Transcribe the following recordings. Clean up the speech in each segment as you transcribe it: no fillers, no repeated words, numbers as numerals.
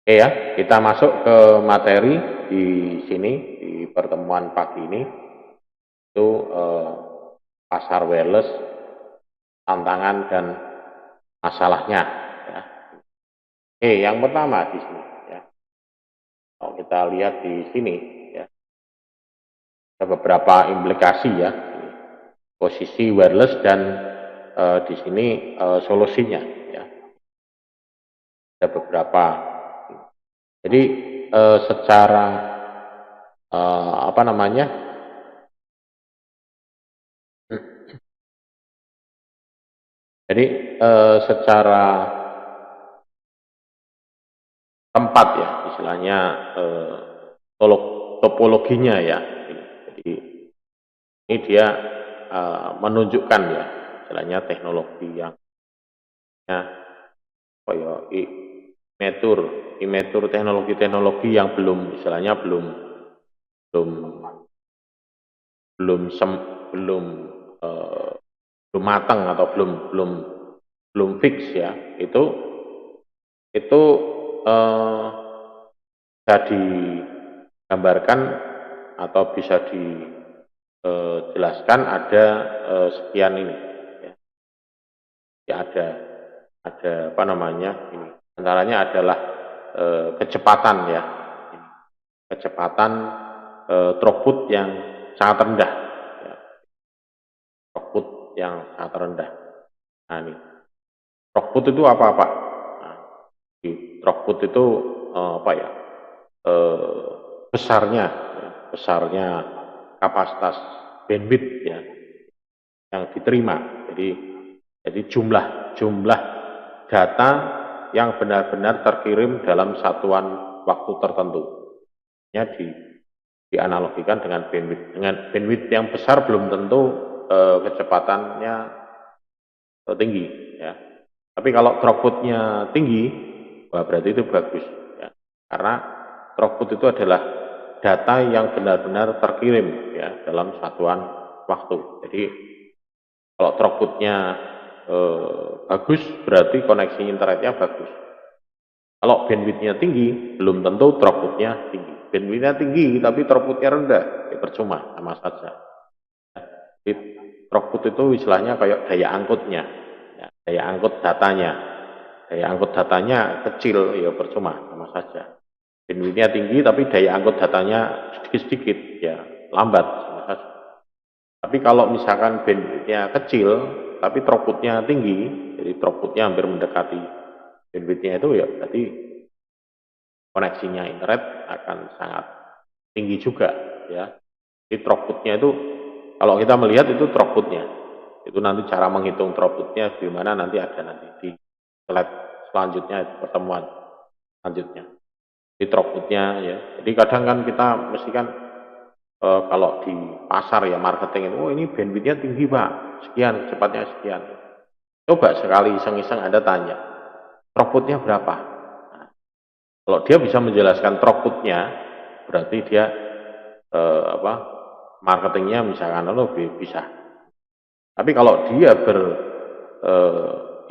Oke ya, kita masuk ke materi di sini di pertemuan pagi ini itu pasar wireless, tantangan dan masalahnya. Ya. Oke, yang pertama di sini ya, kalau kita lihat di sini ya, ada beberapa implikasi ya, posisi wireless dan di sini solusinya ya, ada beberapa. Jadi secara apa namanya? Jadi secara tempat ya, istilahnya topologinya ya. Jadi ini dia menunjukkan ya, istilahnya teknologi yang imetur teknologi-teknologi yang belum istilahnya belum belum belum belum belum matang atau belum fix ya, itu bisa digambarkan atau bisa dijelaskan ada sekian ini ya. Ya, ada apa namanya ini, antaranya adalah kecepatan ya, kecepatan throughput yang sangat rendah ya. Throughput yang sangat rendah. Nah ini throughput itu apa-apa. Nah, throughput itu apa ya, besarnya kapasitas bandwidth ya yang diterima. Jadi jumlah data yang benar-benar terkirim dalam satuan waktu tertentu. Ya, dianalogikan dengan bandwidth yang besar belum tentu kecepatannya tinggi ya. Tapi kalau throughputnya tinggi, wah berarti itu bagus ya. Karena throughput itu adalah data yang benar-benar terkirim ya dalam satuan waktu. Jadi kalau throughputnya bagus, berarti koneksi internetnya bagus. Kalau bandwidthnya tinggi, belum tentu throughputnya tinggi. Bandwidthnya tinggi, tapi throughputnya rendah, ya percuma, sama saja. Jadi, throughput itu istilahnya kayak daya angkutnya, ya, daya angkut datanya. Daya angkut datanya kecil, ya percuma, sama saja. Bandwidthnya tinggi, tapi daya angkut datanya sedikit-sedikit, ya lambat, sama saja. Tapi kalau misalkan bandwidthnya kecil, tapi throughputnya tinggi, jadi throughputnya hampir mendekati bandwidthnya itu, ya berarti koneksinya internet akan sangat tinggi juga ya. Jadi throughputnya itu, kalau kita melihat itu throughputnya, itu nanti cara menghitung throughputnya gimana nanti ada nanti di slide selanjutnya, pertemuan selanjutnya. Di throughputnya ya. Jadi kadang kan kita mesti kan kalau di pasar ya, marketing itu, oh ini bandwidthnya tinggi Pak, sekian, cepatnya sekian. Coba sekali iseng-iseng Anda tanya, throughputnya berapa? Nah, kalau dia bisa menjelaskan throughputnya, berarti dia marketingnya misalkan lebih bisa. Tapi kalau dia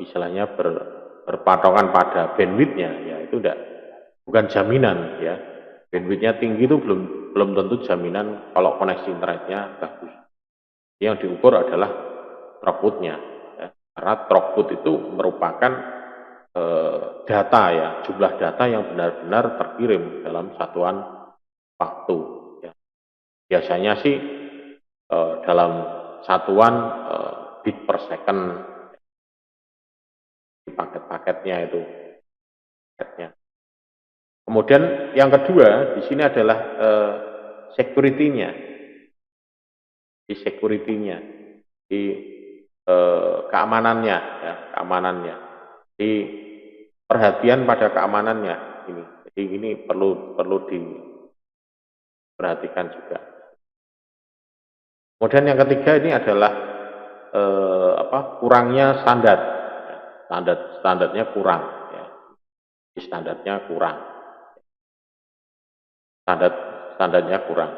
istilahnya berpatokan pada bandwidthnya, ya itu bukan jaminan ya. Bandwidthnya tinggi itu belum tentu jaminan kalau koneksi internetnya bagus. Yang diukur adalah throughputnya ya. Karena throughput itu merupakan data ya, jumlah data yang benar-benar terkirim dalam satuan waktu ya. Biasanya sih dalam satuan bit per second di paket-paketnya itu paketnya. Kemudian yang kedua di sini adalah security-nya. Di security-nya, di keamanannya ya, keamanannya. Di perhatian pada keamanannya ini. Jadi ini perlu diperhatikan juga. Kemudian yang ketiga ini adalah kurangnya standar. Standarnya kurang ya. Standarnya kurang. Standarnya kurang.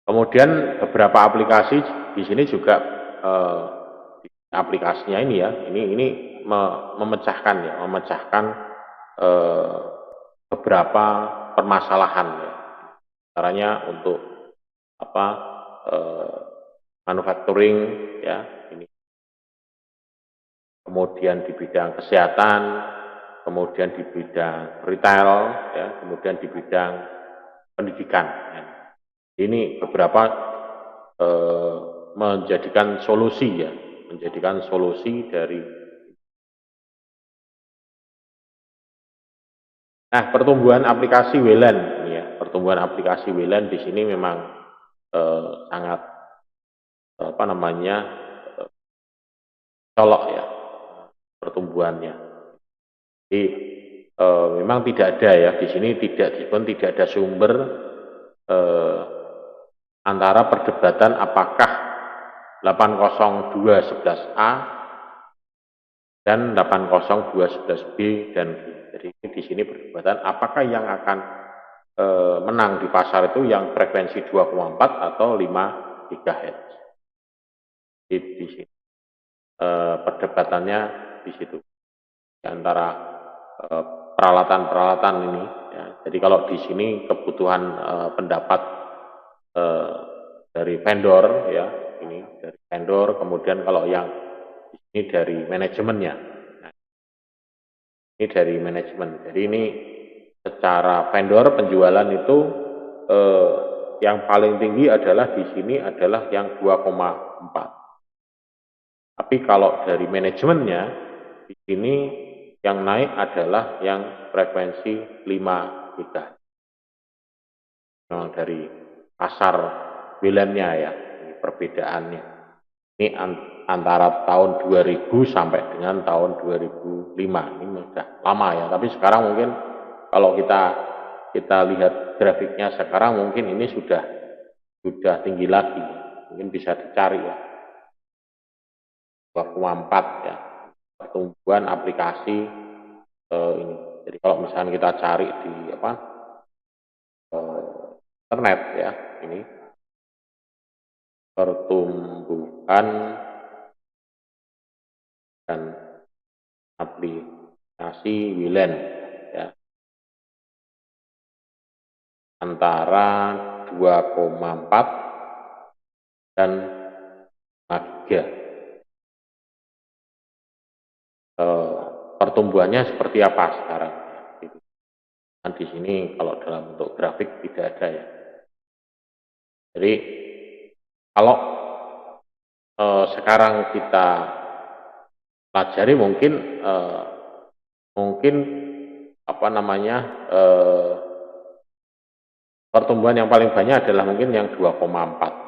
Kemudian beberapa aplikasi di sini juga aplikasinya ini ya, ini memecahkan beberapa permasalahan ya. Caranya untuk apa manufacturing ya ini, kemudian di bidang kesehatan, kemudian di bidang retail ya, kemudian di bidang pendidikan ya. Ini beberapa menjadikan solusi ya, menjadikan solusi dari. Nah, pertumbuhan aplikasi WLAN ya, pertumbuhan aplikasi WLAN di sini memang sangat apa namanya colok ya pertumbuhannya. Jadi memang tidak ada ya di sini tidak ada sumber antara perdebatan apakah 802.11a dan 802.11b dan B. Jadi di sini perdebatan apakah yang akan menang di pasar itu yang frekuensi 2,4 atau 5 GHz. Di sini perdebatannya di situ antara peralatan-peralatan ini ya. Jadi kalau di sini kebutuhan pendapat dari vendor ya, ini dari vendor, kemudian kalau yang ini dari manajemennya. Nah, ini dari manajemen. Jadi ini secara vendor penjualan itu yang paling tinggi adalah di sini adalah yang 2,4. Tapi kalau dari manajemennya di sini yang naik adalah yang frekuensi 5 GHz. Memang dari pasar WLAN-nya ya, ini perbedaannya. Ini antara tahun 2000 sampai dengan tahun 2005. Ini sudah lama ya, tapi sekarang mungkin kalau kita lihat grafiknya sekarang mungkin ini sudah tinggi lagi. Mungkin bisa dicari ya. 2,4 ya. Pertumbuhan aplikasi ini. Jadi kalau misalnya kita cari di internet ya, ini pertumbuhan dan aplikasi WLAN ya, antara 2,4 dan 5 pertumbuhannya seperti apa sekarang? Nah, di sini kalau dalam bentuk grafik tidak ada ya. Jadi kalau sekarang kita pelajari mungkin apa namanya pertumbuhan yang paling banyak adalah mungkin yang 2,4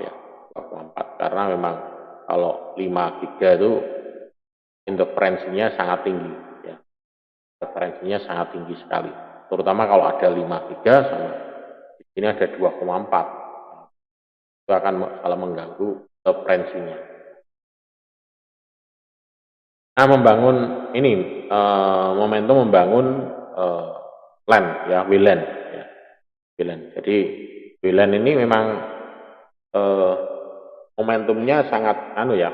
ya, 2,4 karena memang kalau 5 giga itu interferensinya sangat tinggi ya. Interferensinya sangat tinggi sekali. Terutama kalau ada 5 giga sama di sini ada 2,4. Itu akan salah mengganggu interferensinya. Nah, membangun ini momentum membangun LAN ya, WLAN ya. WLAN. Jadi WLAN ini memang momentumnya sangat ya,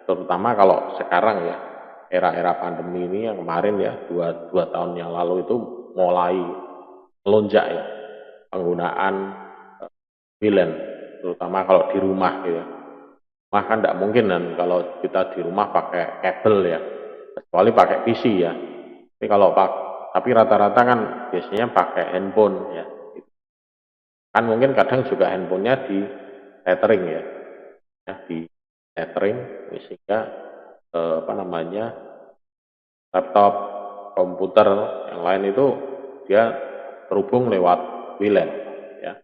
terutama kalau sekarang ya, era-era pandemi ini yang kemarin ya, dua tahun yang lalu itu mulai melonjak ya penggunaan WLAN, terutama kalau di rumah ya. Rumah kan tidak mungkin kan kalau kita di rumah pakai kabel ya, kecuali pakai PC ya. Tapi rata-rata kan biasanya pakai handphone ya. Kan mungkin kadang juga handphonenya di tethering ya, di tethering sehingga laptop, komputer yang lain itu dia terhubung lewat WLAN ya.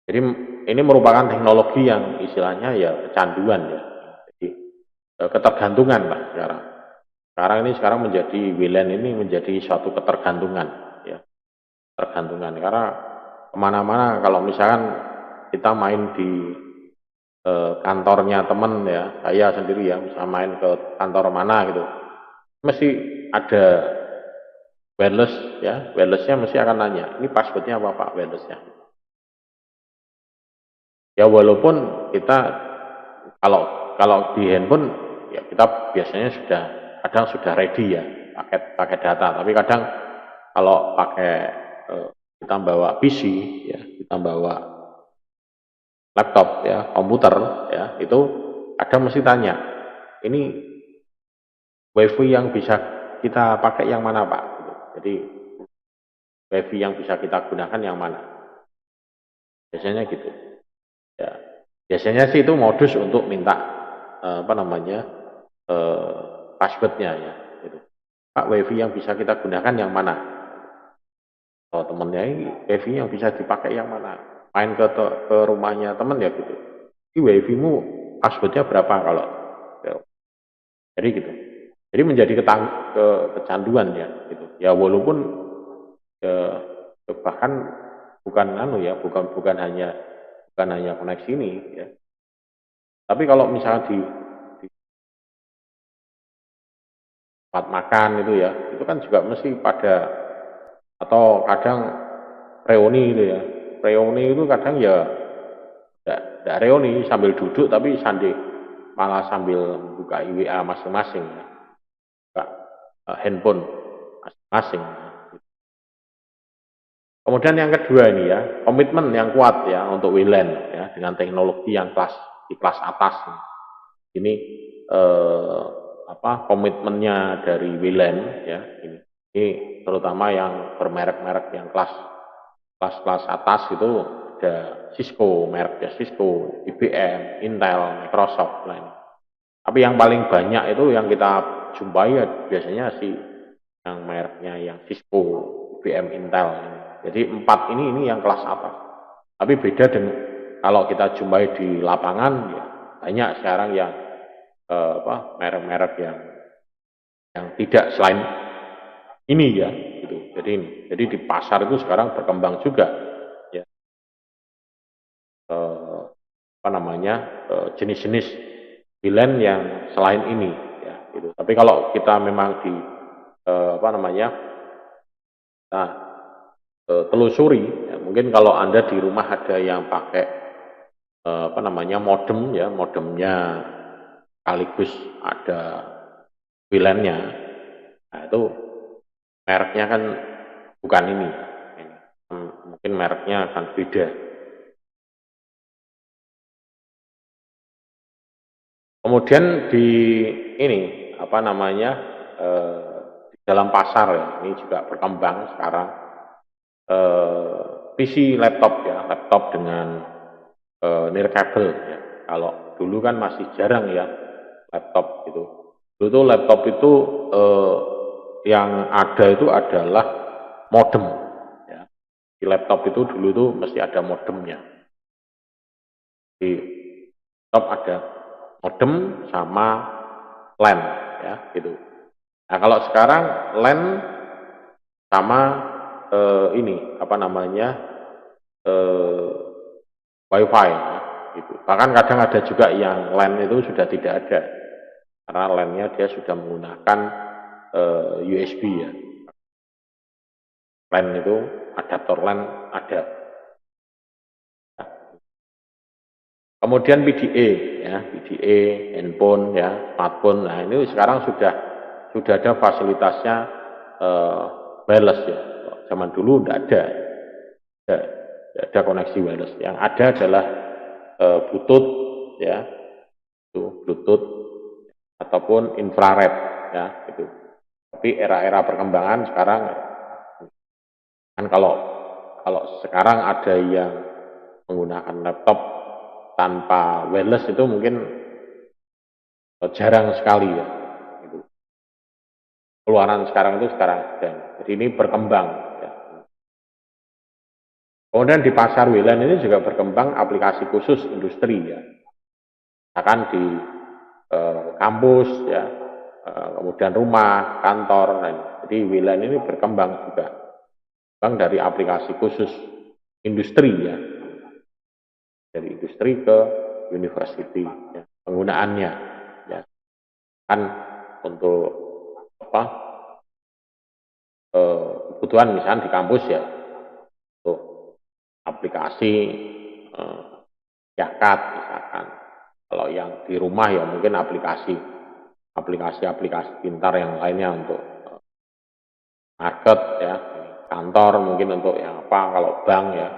Jadi ini merupakan teknologi yang istilahnya ya kecanduan ya. Jadi ketergantungan lah sekarang. Sekarang menjadi WLAN ini menjadi suatu ketergantungan ya. Tergantungan karena kemana-mana kalau misalkan kita main di kantornya teman ya, saya sendiri ya, misalnya main ke kantor mana gitu, mesti ada wireless ya, wirelessnya mesti akan nanya, ini passwordnya apa Pak wirelessnya? Ya walaupun kita kalau di handphone ya kita biasanya kadang sudah ready ya pakai data, tapi kadang kalau pakai kita bawa PC ya, kita bawa laptop ya, komputer ya, itu kadang mesti tanya, ini WiFi yang bisa kita pakai yang mana Pak? Jadi WiFi yang bisa kita gunakan yang mana? Biasanya gitu. Ya, biasanya sih itu modus untuk minta apa namanya passwordnya ya. Gitu. Pak, WiFi yang bisa kita gunakan yang mana? Oh temennya ini WiFi yang bisa dipakai yang mana? Main ke rumahnya temen ya gitu. Ini WiFi-mu passwordnya berapa kalau? Ya. Jadi gitu. Jadi menjadi kecanduan ya gitu. Ya walaupun ya, bahkan bukan bukan hanya koneksi ini ya. Tapi kalau misalnya di tempat makan itu ya, itu kan juga mesti pada atau kadang reuni itu ya. Reuni itu kadang ya tidak reuni sambil duduk tapi malah sambil buka WA masing-masing ya. Buka handphone masing-masing. Kemudian yang kedua ini ya, komitmen yang kuat ya untuk WLAN ya dengan teknologi yang di kelas atas. Ini komitmennya dari WLAN ya ini terutama yang bermerek-merek yang kelas atas itu ada Cisco, mereknya Cisco, IBM, Intel, Microsoft lain. Tapi yang paling banyak itu yang kita jumpai ya, biasanya sih yang mereknya yang Cisco, IBM, Intel. Jadi empat ini yang kelas atas. Tapi beda dengan kalau kita jumpai di lapangan ya banyak sekarang yang merek-merek yang tidak selain ini ya gitu. Jadi di pasar itu sekarang berkembang juga ya jenis-jenis WLAN yang selain ini ya gitu. Tapi kalau kita memang di telusuri ya, mungkin kalau Anda di rumah ada yang pakai modem ya, modemnya sekaligus ada WLAN-nya. Nah, itu mereknya kan bukan ini. Mungkin mereknya akan beda. Kemudian di di dalam pasar ya, ini juga berkembang sekarang PC laptop ya, laptop dengan nirkabel ya. Kalau dulu kan masih jarang ya laptop itu. Dulu tuh laptop itu yang ada itu adalah modem ya. Di laptop itu dulu tuh mesti ada modemnya. Di laptop ada modem sama LAN ya gitu. Nah kalau sekarang LAN sama WiFi ya, gitu. Bahkan kadang ada juga yang LAN itu sudah tidak ada karena LAN-nya dia sudah menggunakan USB ya. LAN itu adaptor LAN ada. Kemudian PDA ya, PDA, handphone ya, smartphone. Nah ini sekarang sudah ada fasilitasnya wireless ya. Zaman dulu tidak ada koneksi wireless. Yang ada adalah Bluetooth ya, itu Bluetooth ataupun infrared ya, itu. Tapi era-era perkembangan sekarang kan kalau sekarang ada yang menggunakan laptop tanpa wireless itu mungkin jarang sekali ya. Gitu. Keluaran sekarang itu jadi ini berkembang. Ya. Kemudian di pasar WLAN ini juga berkembang aplikasi khusus industri ya. Akan di kampus ya, kemudian rumah, kantor, jadi WLAN ini berkembang juga. Dari aplikasi khusus industri ya. Dari industri ke university ya, penggunaannya ya kan untuk kebutuhan misalnya di kampus ya untuk aplikasi zakat misalkan. Kalau yang di rumah ya mungkin aplikasi pintar yang lainnya untuk market ya kantor, mungkin untuk yang apa, kalau bank ya.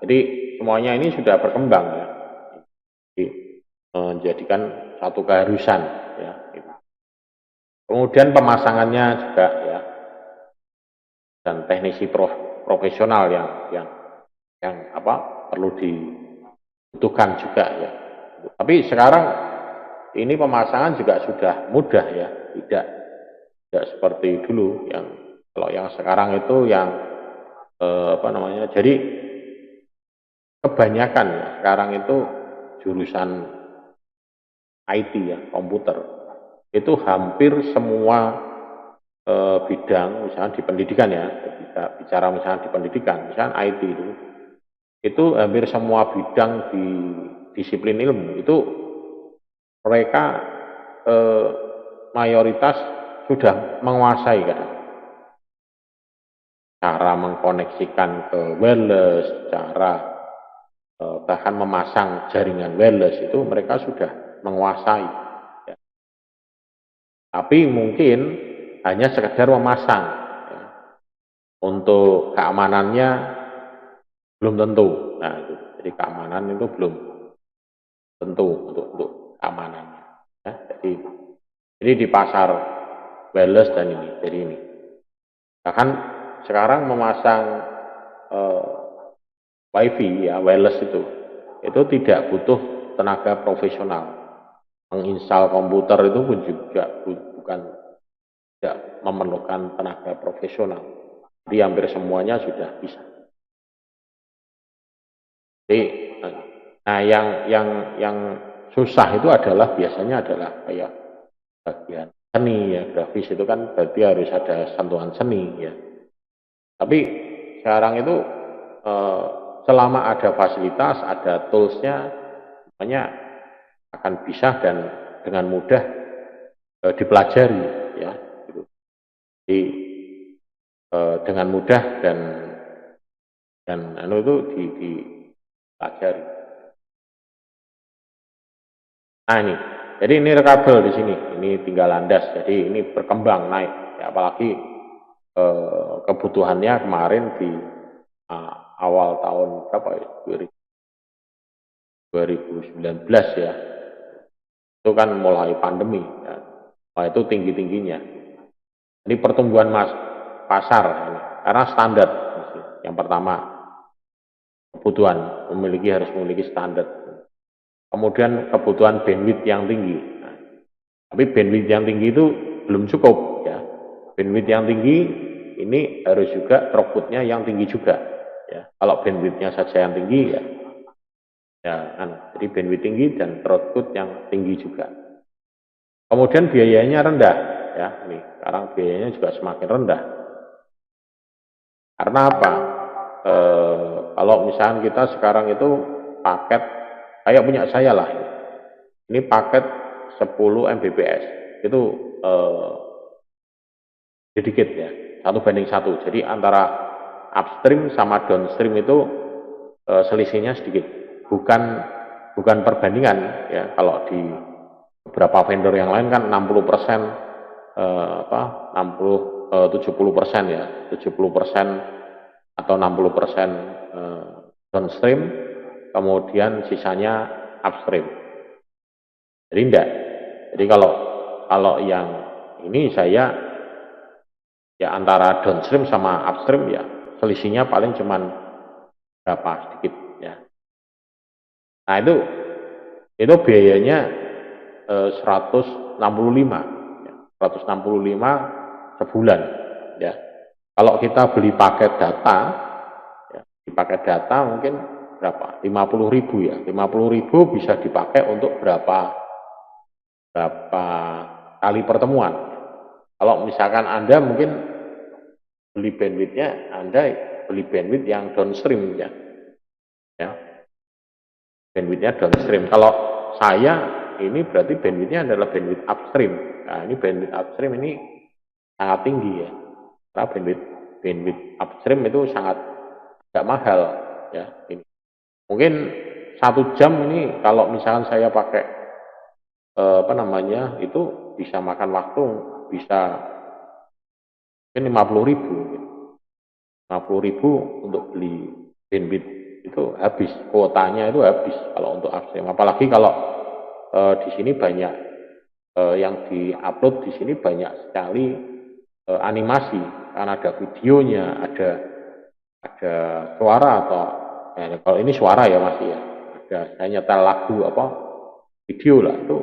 Jadi semuanya ini sudah berkembang ya. Jadi, menjadikan satu keharusan ya. Kemudian pemasangannya juga ya, dan teknisi profesional yang apa perlu dibutuhkan juga ya. Tapi sekarang ini pemasangan juga sudah mudah ya, tidak seperti dulu yang kalau yang sekarang itu yang apa namanya. Jadi kebanyakan ya sekarang itu jurusan IT ya, komputer itu hampir semua bidang, misalnya di pendidikan ya, kita bicara misalnya di pendidikan, misalnya IT itu hampir semua bidang di disiplin ilmu itu mereka mayoritas sudah menguasai kan, cara mengkoneksikan ke wireless, cara bahkan memasang jaringan wireless itu mereka sudah menguasai. Ya. Tapi mungkin hanya sekedar memasang. Ya. Untuk keamanannya belum tentu. Nah, itu. Jadi keamanan itu belum tentu untuk keamanannya. Ya. Jadi di pasar wireless dan ini, jadi ini. Bahkan sekarang memasang WiFi ya wireless itu tidak butuh tenaga profesional. Menginstal komputer itu pun juga bukan tidak memerlukan tenaga profesional. Jadi hampir semuanya sudah bisa. Jadi, nah yang susah itu adalah biasanya adalah kayak bagian seni ya, grafis itu kan berarti harus ada sentuhan seni ya. Tapi sekarang itu selama ada fasilitas, ada toolsnya, semuanya akan bisa dan dengan mudah dipelajari ya. Jadi dengan mudah dan itu dipelajari. Nah ini, jadi ini rekabel di sini, ini tinggal landas, jadi ini berkembang naik, ya, apalagi kebutuhannya kemarin di awal tahun berapa ya, 2019 ya, itu kan mulai pandemi, ya. Nah, itu tinggi-tingginya. Ini pertumbuhan pasar, ini. Karena standar, yang pertama kebutuhan harus memiliki standar. Kemudian kebutuhan bandwidth yang tinggi. Nah, tapi bandwidth yang tinggi itu belum cukup ya. Bandwidth yang tinggi ini harus juga throughput-nya yang tinggi juga ya. Kalau bandwidth-nya saja yang tinggi ya kan, jadi bandwidth tinggi dan throughput yang tinggi juga. Kemudian biayanya rendah ya. Ini sekarang biayanya juga semakin rendah. Karena apa? Kalau misalnya kita sekarang itu paket kayak punya saya lah. Ini paket 10 Mbps. Itu sedikit ya, 1:1. Jadi antara upstream sama downstream itu selisihnya sedikit. Bukan perbandingan ya. Kalau di beberapa vendor yang lain kan 60% 70% ya, 70% atau 60% downstream, kemudian sisanya upstream. Jadi enggak. Jadi kalau yang ini saya ya antara downstream sama upstream ya selisihnya paling cuman berapa sedikit ya. Nah itu biayanya 165 ya, 165 sebulan ya. Kalau kita beli paket data ya, di paket data mungkin berapa? 50.000 ya. 50.000 bisa dipakai untuk berapa kali pertemuan. Kalau misalkan Anda mungkin beli bandwidth-nya, Anda beli bandwidth yang downstream ya. Bandwidth-nya downstream. Kalau saya ini berarti bandwidth-nya adalah bandwidth upstream. Nah, ini bandwidth upstream ini sangat tinggi ya. Karena bandwidth upstream itu sangat tidak mahal ya. Ini. Mungkin 1 jam ini kalau misalkan saya pakai itu bisa makan waktu bisa mungkin 50.000. 50.000 untuk beli bandwidth itu habis, kuotanya itu habis kalau untuk AFSM. Apalagi kalau di sini banyak yang diupload di sini banyak sekali animasi, karena ada videonya, ada suara atau kalau ini suara ya masih ya, ada saya nyetel lagu apa video lah, itu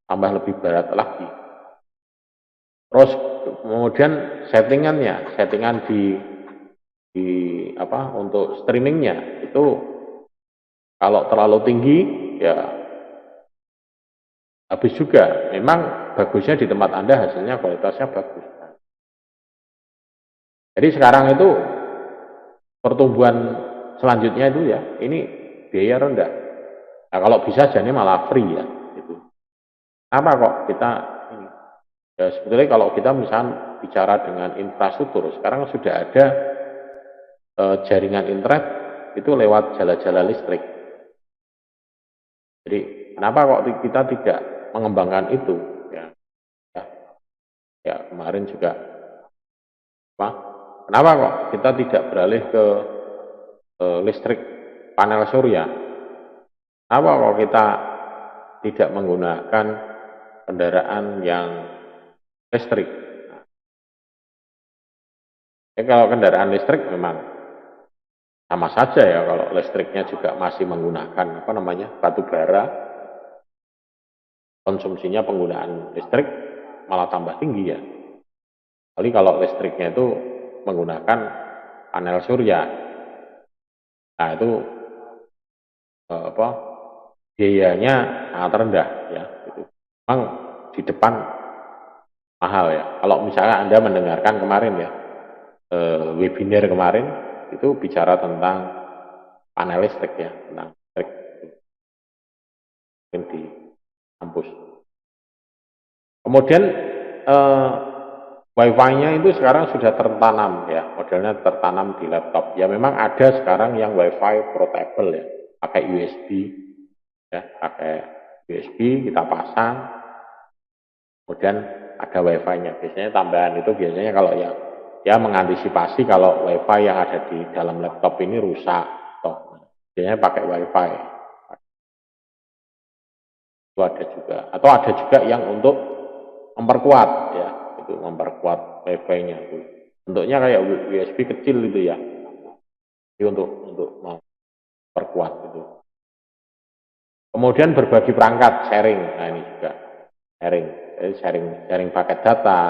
tambah lebih berat lagi. Terus kemudian settingan di apa untuk streamingnya itu kalau terlalu tinggi ya habis juga. Memang bagusnya di tempat Anda hasilnya kualitasnya bagus. Jadi sekarang itu pertumbuhan selanjutnya itu ya ini biaya rendah. Nah kalau bisa jadi malah free ya. Gitu. Apa kok kita ini? Ya sebetulnya kalau kita misalnya bicara dengan infrastruktur, sekarang sudah ada jaringan internet itu lewat jala-jala listrik. Jadi kenapa kok kita tidak mengembangkan itu? Ya kemarin juga apa? Kenapa kok kita tidak beralih ke listrik panel surya? Kenapa kok kita tidak menggunakan kendaraan yang listrik? Kalau kendaraan listrik memang sama saja ya, kalau listriknya juga masih menggunakan apa namanya batu bara, konsumsinya penggunaan listrik malah tambah tinggi ya. Kali kalau listriknya itu menggunakan panel surya, nah itu apa biayanya sangat rendah ya. Itu memang di depan mahal ya. Kalau misalnya Anda mendengarkan kemarin ya webinar kemarin itu bicara tentang panel listrik ya, tentang listrik di kampus. Kemudian Wi-Fi-nya itu sekarang sudah tertanam ya, modelnya tertanam di laptop. Ya memang ada sekarang yang Wi-Fi portable ya, pakai USB ya, pakai USB kita pasang, kemudian ada Wi-Fi-nya. Biasanya tambahan itu biasanya kalau ya mengantisipasi kalau Wi-Fi yang ada di dalam laptop ini rusak, biasanya pakai Wi-Fi. Itu ada juga, atau ada juga yang untuk memperkuat ya, itu memperkuat Wi-Fi-nya itu. Bentuknya kayak USB kecil gitu ya. Jadi untuk memperkuat itu. Kemudian berbagi perangkat, sharing. Nah ini juga sharing. Jadi sharing paket data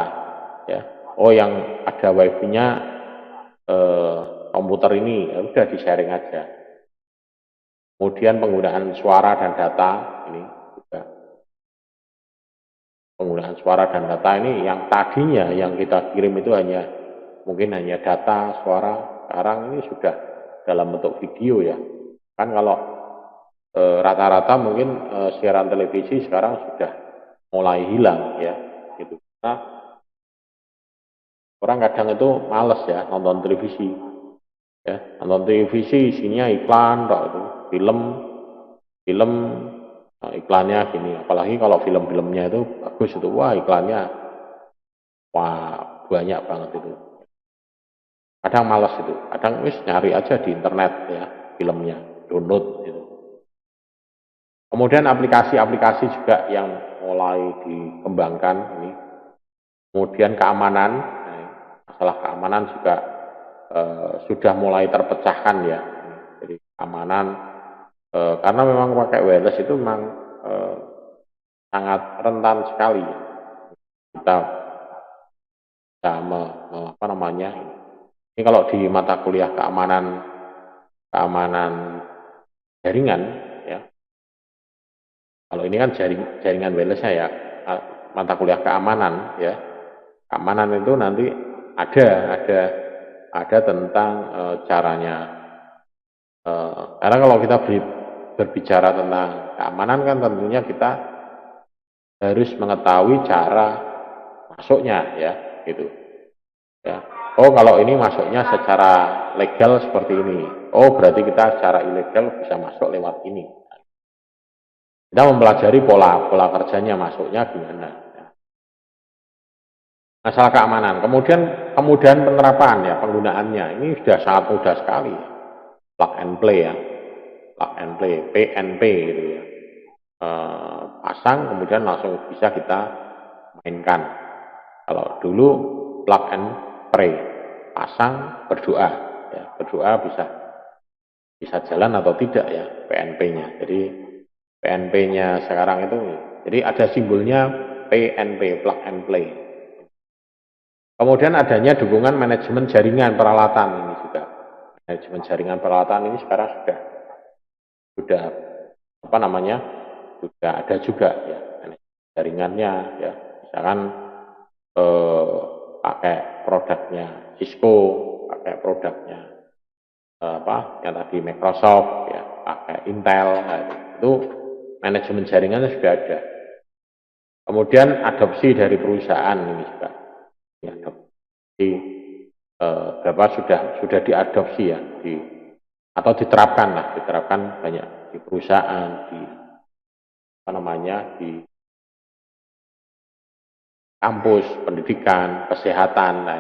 ya. Oh yang ada Wi-Fi-nya komputer ini ya udah di-sharing aja. Kemudian penggunaan suara dan data ini juga. Penggunaan suara dan data ini yang tadinya yang kita kirim itu mungkin hanya data, suara, sekarang ini sudah dalam bentuk video ya. Kan kalau rata-rata mungkin siaran televisi sekarang sudah mulai hilang ya, gitu. Nah, orang kadang itu males ya nonton televisi, ya nonton televisi isinya iklan, itu film iklannya gini. Apalagi kalau film-filmnya itu bagus itu, wah iklannya wah banyak banget itu. Kadang males itu, kadang wis nyari aja di internet ya filmnya, download gitu. Kemudian aplikasi-aplikasi juga yang mulai dikembangkan ini. Kemudian keamanan, masalah keamanan juga sudah mulai terpecahkan ya. Jadi keamanan karena memang pakai wireless itu memang sangat rentan sekali. Kita apa namanya? Ini kalau di mata kuliah keamanan jaringan ya. Kalau ini kan jaringan wirelessnya ya, mata kuliah keamanan ya. Keamanan itu nanti ada tentang caranya. Karena kalau kita berbicara tentang keamanan kan tentunya kita harus mengetahui cara masuknya ya, gitu. Ya. Oh kalau ini masuknya secara legal seperti ini. Oh berarti kita secara ilegal bisa masuk lewat ini. Kita mempelajari pola kerjanya masuknya gimana. Masalah keamanan. Kemudian kemudahan penerapan ya, penggunaannya ini sudah sangat mudah sekali. Plug and play ya, plug and play, PNP gitu ya. Pasang kemudian langsung bisa kita mainkan. Kalau dulu plug and play, pasang berdoa, ya berdoa bisa jalan atau tidak ya PNP-nya. Jadi PNP-nya sekarang itu, jadi ada simbolnya PNP, plug and play. Kemudian adanya dukungan manajemen jaringan peralatan ini juga. Manajemen jaringan peralatan ini sekarang sudah apa namanya? Sudah ada juga ya jaringannya ya. Misalkan pakai produknya Cisco, pakai produknya yang tadi Microsoft ya, pakai Intel, nah, itu manajemen jaringannya sudah ada. Kemudian adopsi dari perusahaan ini juga ya, berapa sudah diadopsi ya atau diterapkan banyak di perusahaan, di apa namanya, di kampus pendidikan kesehatan. Nah,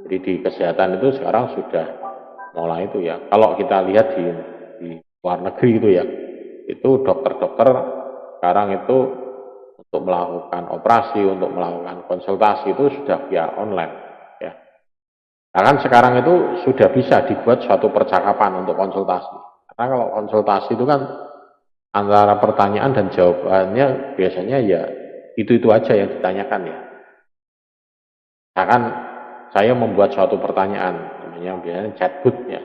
jadi di kesehatan itu sekarang sudah mulai itu ya. Kalau kita lihat di luar negeri itu ya, itu dokter-dokter sekarang itu untuk melakukan operasi, untuk melakukan konsultasi itu sudah via online ya. Bahkan sekarang itu sudah bisa dibuat suatu percakapan untuk konsultasi. Karena kalau konsultasi itu kan antara pertanyaan dan jawabannya biasanya ya itu aja yang ditanyakan ya. Bahkan saya membuat suatu pertanyaan namanya biasanya chatbot ya,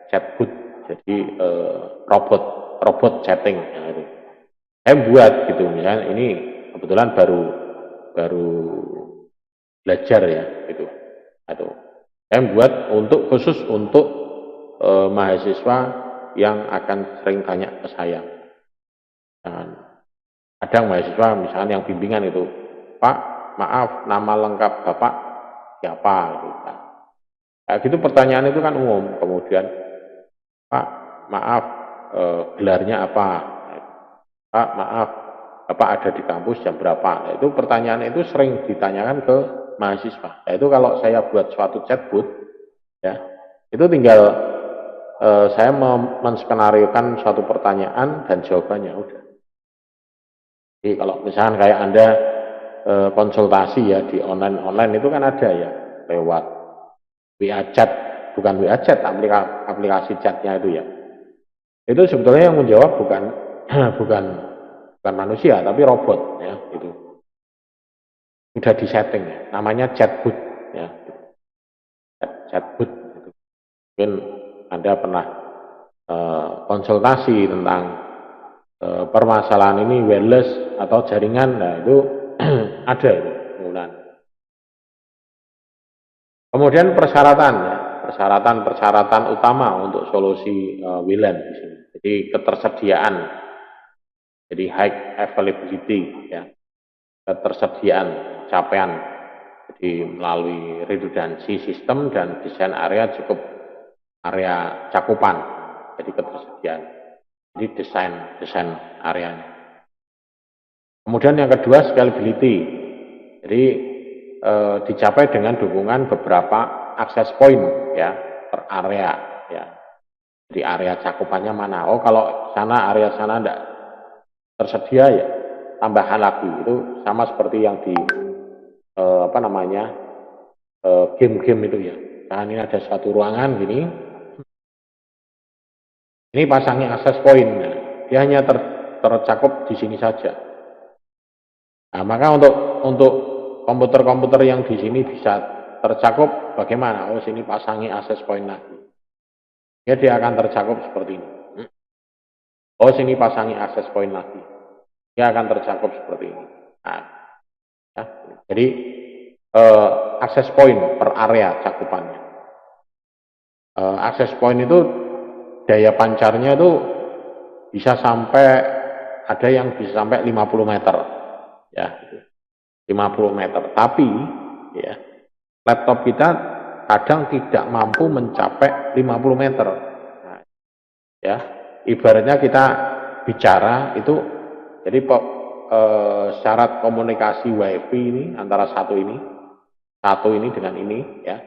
chatbot, jadi robot chatting ya, itu. Saya buat gitu, misalnya ini kebetulan baru belajar ya gitu. Atau saya buat khusus untuk mahasiswa yang akan sering tanya ke saya. Kadang mahasiswa misalnya yang bimbingan itu, Pak, maaf, nama lengkap Bapak siapa? Gitu. Nah, gitu pertanyaan itu kan umum. Kemudian, Pak, maaf, gelarnya apa? Pak, maaf, Bapak ada di kampus jam berapa? Nah, itu pertanyaan itu sering ditanyakan ke mahasiswa. Nah, itu kalau saya buat suatu chatbot, ya, itu tinggal saya menskenariokan suatu pertanyaan dan jawabannya udah. Jadi kalau misalkan kayak Anda konsultasi ya di online itu kan ada ya lewat WA chat, bukan WA chat, aplikasi chatnya itu ya. Itu sebetulnya yang menjawab bukan bukan manusia tapi robot ya, itu sudah disetting ya, namanya chatbot ya, chatbot. Mungkin Anda pernah konsultasi tentang permasalahan ini wireless atau jaringan, nah itu ada itu penggunaan. Kemudian persyaratan ya, persyaratan utama untuk solusi WLAN di sini. Jadi ketersediaan, jadi high availability ya, ketersediaan, capaian, jadi melalui redundansi sistem dan desain area cukup area cakupan, jadi ketersediaan, jadi desain areanya. Kemudian yang kedua scalability, jadi dicapai dengan dukungan beberapa akses point ya per area ya. Jadi area cakupannya mana? Oh kalau area sana tidak tersedia ya tambahkan lagi. Itu sama seperti yang di game-game itu ya. Nah ini ada suatu ruangan gini. Ini pasangnya akses point. Nah, dia hanya tercakup di sini saja. Nah, maka untuk komputer-komputer yang di sini bisa tercakup bagaimana? Oh, sini pasangi akses point lagi. Ya, dia akan tercakup seperti ini. Oh, sini pasangi akses point lagi. Dia akan tercakup seperti ini. Nah, ya, jadi akses point per area cakupannya. Akses point itu daya pancarnya itu bisa sampai, ada yang bisa sampai 50 meter. Ya, 50 meter. Tapi ya, laptop kita kadang tidak mampu mencapai 50 meter. Nah, ya, ibaratnya kita bicara itu, jadi syarat komunikasi WiFi ini antara satu ini dengan ini ya.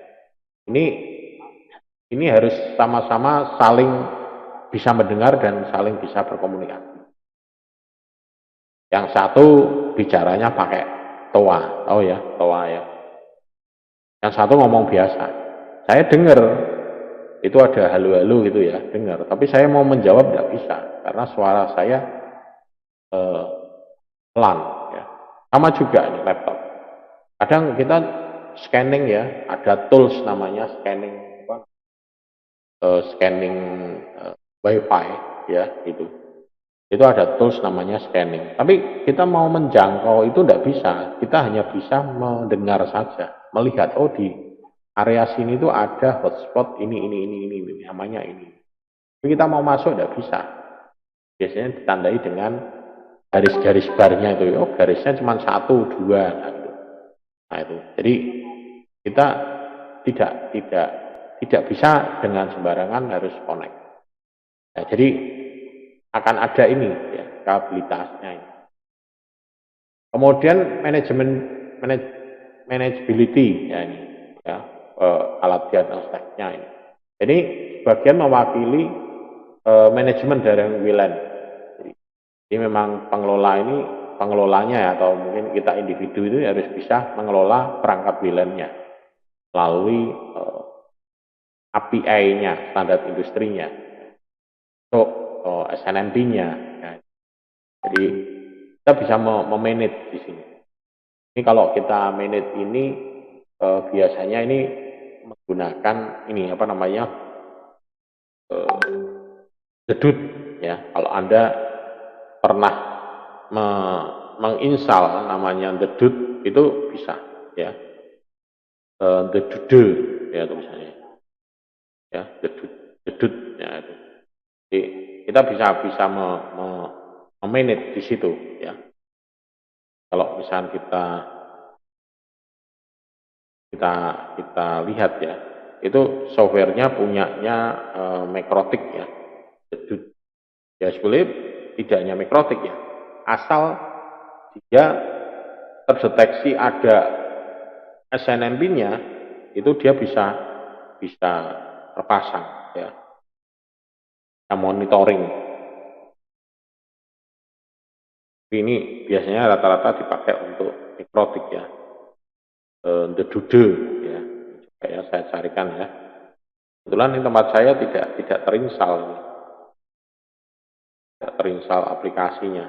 Ini harus sama-sama saling bisa mendengar dan saling bisa berkomunikasi. Yang satu bicaranya pakai toa, tahu ya, toa ya. Yang satu ngomong biasa. Saya dengar itu ada halo-halo gitu ya, dengar. Tapi saya mau menjawab tidak bisa karena suara saya pelan. Ya. Sama juga ini laptop. Kadang kita scanning ya, ada tools namanya scanning scanning WiFi ya itu. Itu ada tools namanya scanning. Tapi kita mau menjangkau itu tidak bisa. Kita hanya bisa mendengar saja, melihat oh di area sini itu ada hotspot ini namanya ini. Tapi kita mau masuk tidak bisa. Biasanya ditandai dengan garis-garis barnya itu. Oh garisnya cuma 1, 2. Nah itu. Jadi kita tidak bisa dengan sembarangan harus connect. Nah, jadi akan ada ini ya kapabilitasnya ini. Kemudian manageability ya ini ya alat diagnostiknya ini. Jadi bagian mewakili manajemen dari WLAN. Jadi memang pengelolanya ya, atau mungkin kita individu itu harus bisa mengelola perangkat WLAN-nya melalui API-nya, standar industrinya, untuk SNMP-nya. Ya. Jadi kita bisa memanage di sini. Ini kalau kita manage ini biasanya ini menggunakan ini apa namanya dedut ya. Kalau Anda pernah menginstal namanya dedut itu bisa ya. Dedude ya tulisannya. Ya, dedut ya itu. Jadi kita bisa memanage di situ ya. Kalau misalnya kita lihat ya, itu softwarenya punyanya Makrotik ya. Ya sebenarnya tidak hanya Makrotik ya, asal dia terdeteksi ada SNMP-nya, itu dia bisa terpasang ya. Kita monitoring. Ini biasanya rata-rata dipakai untuk Makrotik ya. Dedude ya. Coba ya saya carikan ya. Kebetulan di tempat saya tidak terinstal. Tidak terinstal aplikasinya.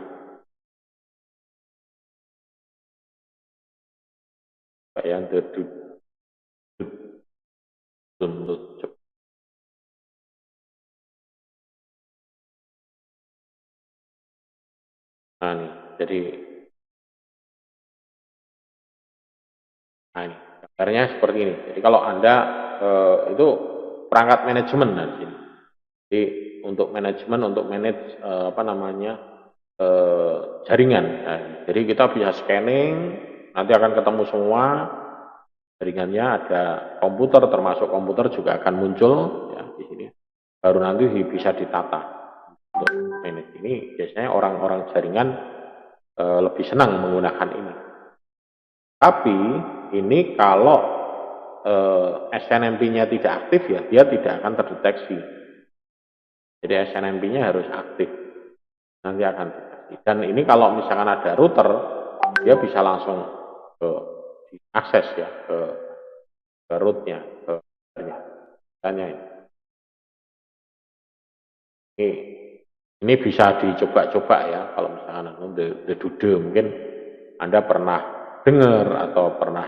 Kayak dedude. Nah ini, jadi nah ini gambarnya seperti ini. Jadi kalau Anda itu perangkat manajemen nah, di sini. Jadi untuk manajemen, untuk manage apa namanya jaringan. Nah, jadi kita bisa scanning, nanti akan ketemu semua jaringannya, ada komputer, termasuk komputer juga akan muncul ya di sini. Baru nanti bisa ditata untuk manage. Ini biasanya orang-orang jaringan lebih senang menggunakan ini. Tapi ini kalau SNMP-nya tidak aktif ya, dia tidak akan terdeteksi. Jadi SNMP-nya harus aktif, nanti akan deteksi. Dan ini kalau misalkan ada router, dia bisa langsung akses ya ke rootnya, ini bisa dicoba-coba ya. Kalau misalkan dedude mungkin Anda pernah dengar atau pernah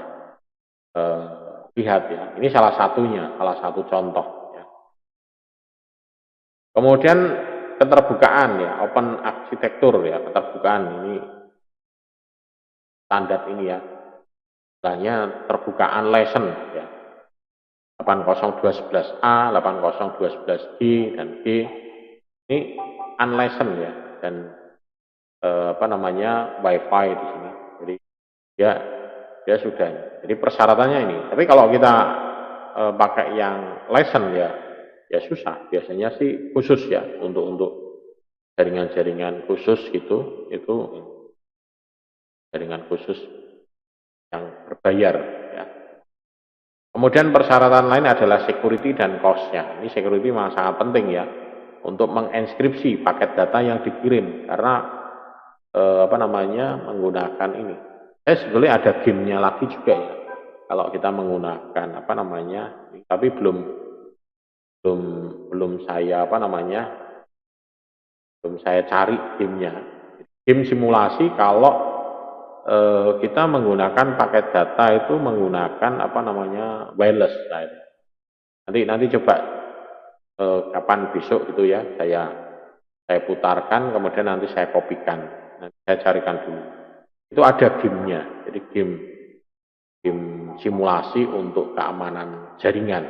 lihat ya. Ini salah satunya, salah satu contoh ya. Kemudian keterbukaan ya, open arsitektur ya, keterbukaan ini standar ini ya. Misalnya terbukaan license ya. 80211A, 80211G dan G ini unlicensed ya, dan apa namanya WiFi di sini. Jadi dia sudah. Jadi persyaratannya ini. Tapi kalau kita pakai yang license ya susah. Biasanya sih khusus ya untuk jaringan-jaringan khusus gitu itu jaringan khusus yang berbayar ya. Kemudian persyaratan lain adalah security dan cost-nya. Ini security memang sangat penting ya untuk menginskripsi paket data yang dikirim karena menggunakan ini. Sebetulnya ada gamenya lagi juga ya. Kalau kita menggunakan tapi belum saya cari gamenya. Game simulasi kalau kita menggunakan paket data itu menggunakan wireless. Nanti coba kapan besok itu ya saya putarkan, kemudian nanti saya kopikan. Nanti saya carikan dulu. Itu ada gamenya. Jadi game simulasi untuk keamanan jaringan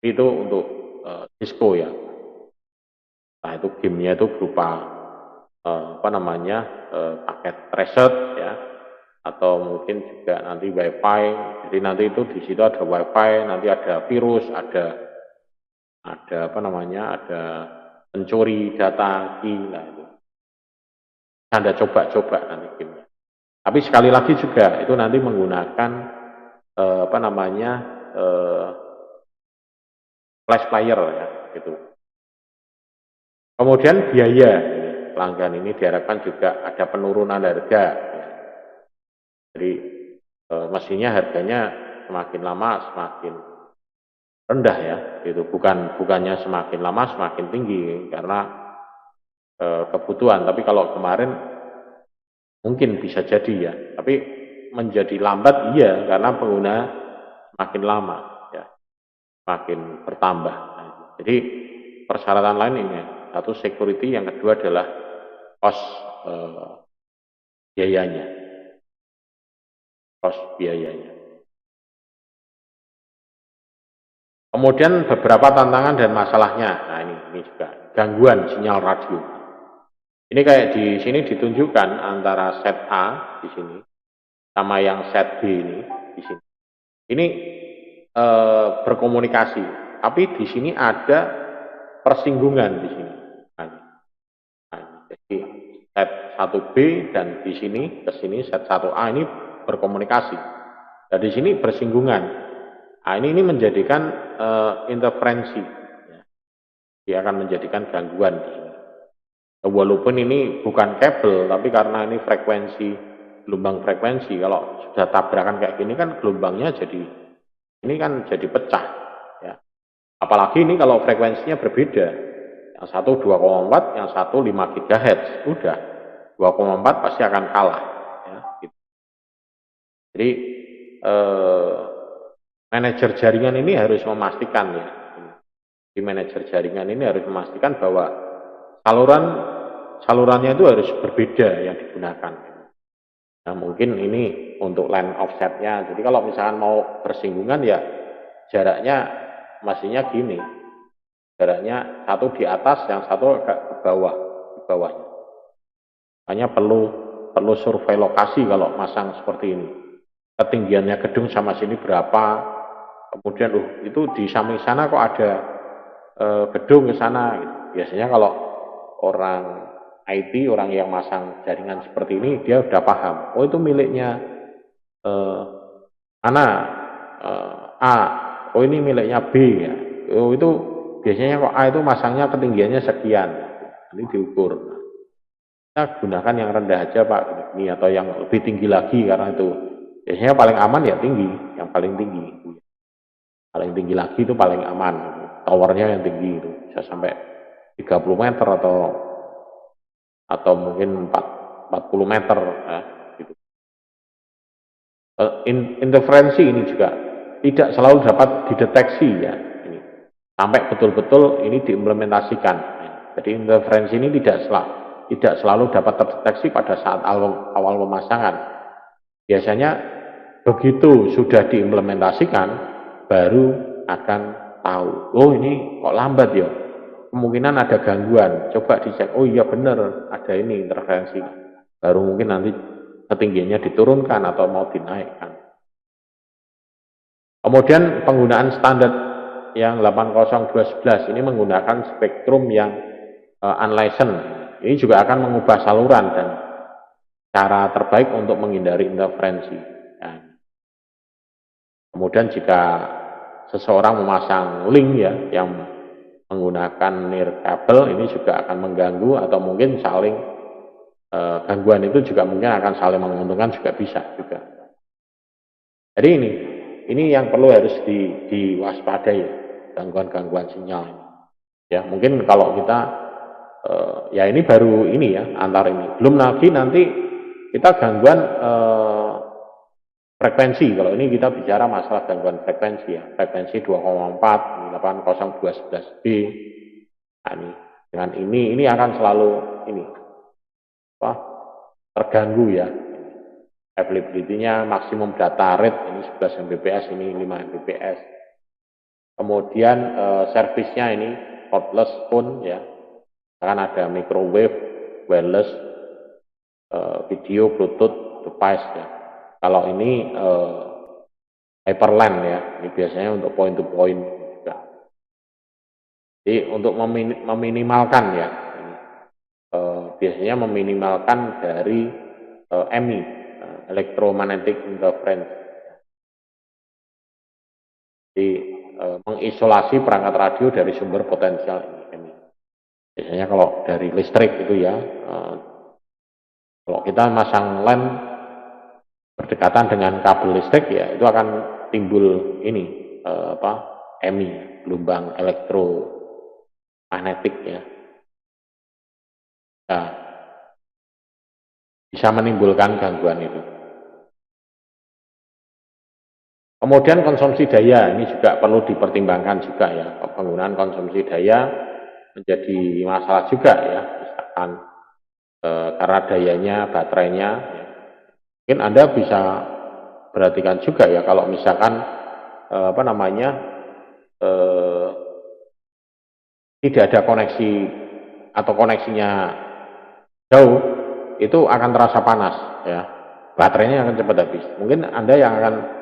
itu untuk Cisco ya. Nah, itu gamenya itu berupa paket reset ya, atau mungkin juga nanti wifi. Jadi nanti itu di situ ada wifi, nanti ada virus, ada pencuri data nah itu. Anda coba nanti gamenya. Tapi sekali lagi juga itu nanti menggunakan flash player ya gitu. Kemudian biaya pelanggan ini diharapkan juga ada penurunan harga. Ya. Jadi mestinya harganya semakin lama semakin rendah ya, gitu. Bukannya semakin lama semakin tinggi karena kebutuhan. Tapi kalau kemarin mungkin bisa jadi ya, tapi menjadi lambat iya karena pengguna semakin lama ya, semakin bertambah. Jadi persyaratan lain ini, satu security, yang kedua adalah cost biayanya. Kemudian beberapa tantangan dan masalahnya. Nah ini juga gangguan sinyal radio. Ini kayak di sini ditunjukkan antara set A di sini sama yang set B ini di sini. Ini berkomunikasi, tapi di sini ada persinggungan di sini. Jadi set 1B dan di sini ke sini set 1A ini berkomunikasi. Dan di sini bersinggungan. Nah, ini menjadikan interferensi. Dia akan menjadikan gangguan di sini. Walaupun ini bukan kabel, tapi karena ini gelombang frekuensi, kalau sudah tabrakan kayak gini kan gelombangnya ini kan jadi pecah. Ya. Apalagi ini kalau frekuensinya berbeda. Yang satu 2,4, yang satu 5 GHz. Udah, 2,4 pasti akan kalah. Ya, gitu. Jadi, manajer jaringan ini harus memastikan ya. Di manajer jaringan ini harus memastikan bahwa salurannya itu harus berbeda yang digunakan. Nah, mungkin ini untuk line offsetnya. Jadi kalau misalkan mau bersinggungan ya jaraknya mestinya gini. Jaraknya satu di atas, yang satu agak ke bawah, di bawahnya. Hanya perlu survei lokasi kalau masang seperti ini. Ketinggiannya gedung sama sini berapa? Kemudian itu di samping sana kok ada gedung ke sana. Gitu. Biasanya kalau orang IT, orang yang masang jaringan seperti ini, dia udah paham. Oh itu miliknya A. Oh ini miliknya B ya. Oh itu biasanya kok A itu masangnya ketinggiannya sekian. Ini diukur. Kita gunakan yang rendah aja Pak, ini atau yang lebih tinggi lagi karena itu biasanya paling aman ya tinggi, yang paling tinggi. Paling tinggi lagi itu paling aman. Towernya yang tinggi itu bisa sampai 30 meter atau mungkin 40 meter ya, gitu. Interferensi ini juga tidak selalu dapat dideteksi ya ini. Sampai betul-betul ini diimplementasikan. Jadi interferensi ini tidak selalu dapat terdeteksi pada saat awal pemasangan. Biasanya begitu sudah diimplementasikan baru akan tahu. Oh ini kok lambat ya. Kemungkinan ada gangguan. Coba dicek. Oh iya benar ada ini interferensi. Baru mungkin nanti ketinggiannya diturunkan atau mau dinaikkan. Kemudian penggunaan standar yang 80211 ini menggunakan spektrum yang unlicensed. Ini juga akan mengubah saluran dan cara terbaik untuk menghindari interferensi. Nah, kemudian jika seseorang memasang link ya yang menggunakan nirkabel, ini juga akan mengganggu atau mungkin saling gangguan itu juga mungkin akan saling menguntungkan, juga bisa juga. Jadi ini yang perlu harus diwaspadai, gangguan-gangguan sinyal. Ya mungkin kalau kita ya ini baru ini ya antar ini, belum lagi nanti kita gangguan frekuensi. Kalau ini kita bicara masalah gangguan frekuensi ya, frekuensi 2,4 80211B. Nah, ini dengan ini akan selalu ini apa terganggu ya. Availability-nya maksimum data rate ini 11 Mbps, ini 5 Mbps. Kemudian servisnya ini cordless phone ya, akan ada microwave, wireless, video, bluetooth, device ya. Kalau ini hyperLAN ya, ini biasanya untuk point to point juga. Jadi untuk meminimalkan ya, biasanya meminimalkan dari EMI, electromagnetic interference. Jadi mengisolasi perangkat radio dari sumber potensial EMI. Biasanya kalau dari listrik itu ya, kalau kita masang LAN berdekatan dengan kabel listrik ya, itu akan timbul ini EMI, gelombang elektromagnetik ya. Nah, bisa menimbulkan gangguan itu. Kemudian konsumsi daya ini juga perlu dipertimbangkan juga ya. Penggunaan konsumsi daya menjadi masalah juga ya, misalkan karena dayanya, baterainya ya. Mungkin Anda bisa perhatikan juga ya, kalau misalkan tidak ada koneksi atau koneksinya jauh, itu akan terasa panas ya, baterainya akan cepat habis. Mungkin Anda yang akan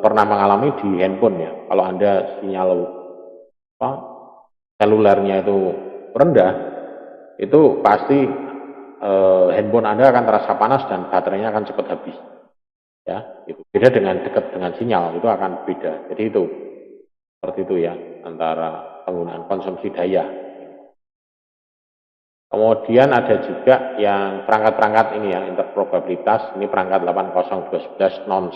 pernah mengalami di handphone ya, kalau Anda sinyal selulernya itu rendah, itu pasti handphone Anda akan terasa panas dan baterainya akan cepat habis. Ya, itu beda dengan dekat dengan sinyal, itu akan beda. Jadi itu seperti itu ya, antara penggunaan konsumsi daya. Kemudian ada juga yang perangkat-perangkat ini ya, interprobabilitas, ini perangkat 80211 non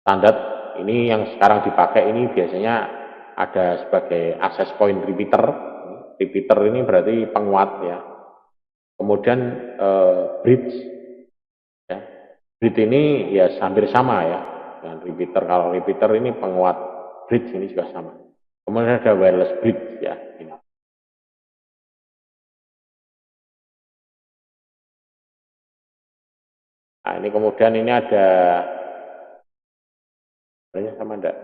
standar. Ini yang sekarang dipakai ini biasanya ada sebagai access point repeater. Repeater ini berarti penguat ya. Kemudian bridge ya. Bridge ini ya hampir sama ya dengan repeater. Kalau repeater ini penguat, bridge ini juga sama. Kemudian ada wireless bridge ya ini. Nah, ini kemudian ini ada sama enggak?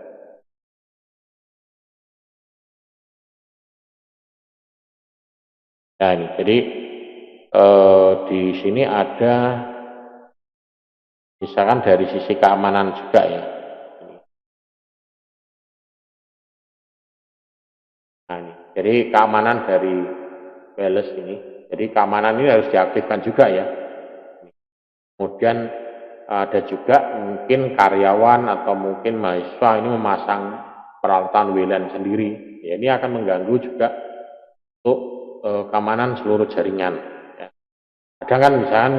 Nah, ini jadi di sini ada misalkan dari sisi keamanan juga ya. Nah, ini. Jadi keamanan dari wireless ini. Jadi keamanan ini harus diaktifkan juga ya. Kemudian ada juga mungkin karyawan atau mungkin mahasiswa ini memasang peralatan WLAN sendiri. Ya, ini akan mengganggu juga untuk keamanan seluruh jaringan. Ya. Kadang kan misalkan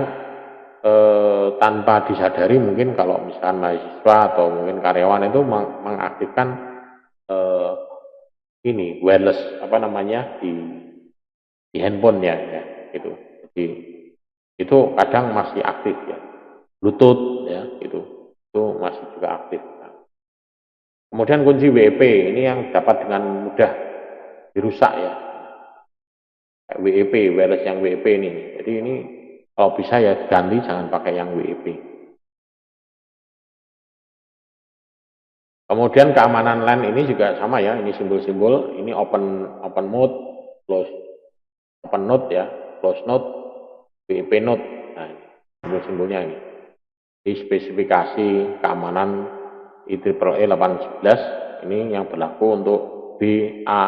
tanpa disadari mungkin kalau misalkan mahasiswa atau mungkin karyawan itu mengaktifkan ini wireless di handphone ya itu. Jadi itu kadang masih aktif ya. Bluetooth ya itu masih juga aktif. Nah, kemudian kunci WEP ini yang dapat dengan mudah dirusak ya. WEP, wireless yang WEP ini. Jadi ini kalau bisa ya ganti, jangan pakai yang WEP. Kemudian keamanan LAN ini juga sama ya, ini simbol-simbol, ini open mode, close open node ya, close node, WEP node. Nah, simbol-simbolnya ini. Di spesifikasi keamanan IEEE 811 ini yang berlaku untuk B, A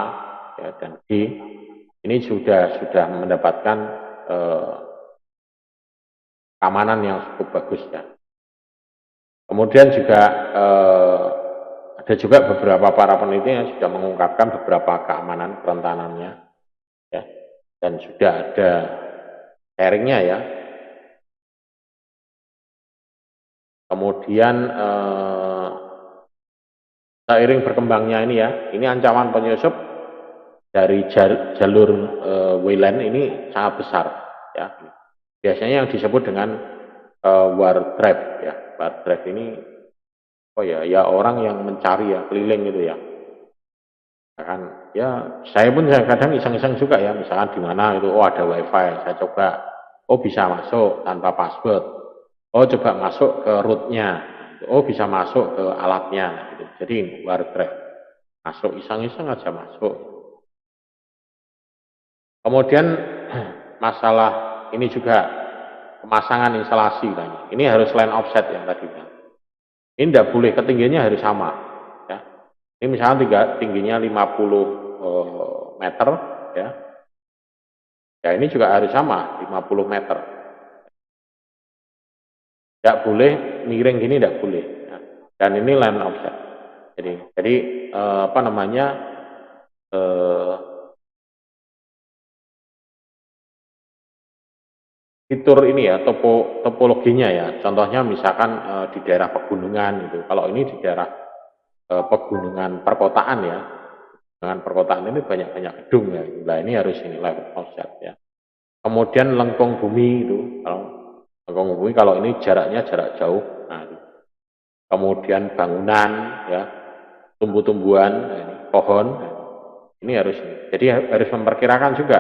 ya, dan G. ini sudah mendapatkan keamanan yang cukup bagus ya. Kemudian juga ada juga beberapa para peneliti yang sudah mengungkapkan beberapa keamanan kerentanannya ya, dan sudah ada sharingnya ya. Kemudian seiring berkembangnya ini ya, ini ancaman penyusup dari jalur WLAN ini sangat besar ya. Biasanya yang disebut dengan war drive ya. War drive ini ya orang yang mencari ya, keliling gitu ya. Kan ya saya pun kadang iseng-iseng juga ya, misalkan di mana itu ada wifi, saya coba bisa masuk tanpa password, coba masuk ke rootnya, bisa masuk ke alatnya gitu. Jadi war drive, masuk iseng-iseng aja masuk. Kemudian masalah ini juga pemasangan instalasi kan. Ini harus line offset yang tadi kan. Ini tidak boleh, ketinggiannya harus sama ya. Ini misalnya tingginya 50 meter ya. Ya ini juga harus sama 50 meter. Tidak boleh miring gini, tidak boleh ya. Dan ini line offset. Jadi apa namanya fitur ini ya, topologinya ya. Contohnya misalkan di daerah pegunungan gitu. Kalau ini di daerah pegunungan perkotaan ya. Dengan perkotaan ini banyak gedung ya. Nah ini harus ini line offset ya. Kemudian lengkung bumi itu, lengkung bumi kalau ini jaraknya jarak jauh. Nah, itu. Kemudian bangunan ya, tumbuh-tumbuhan, ini, pohon, ini harus. Jadi harus memperkirakan juga.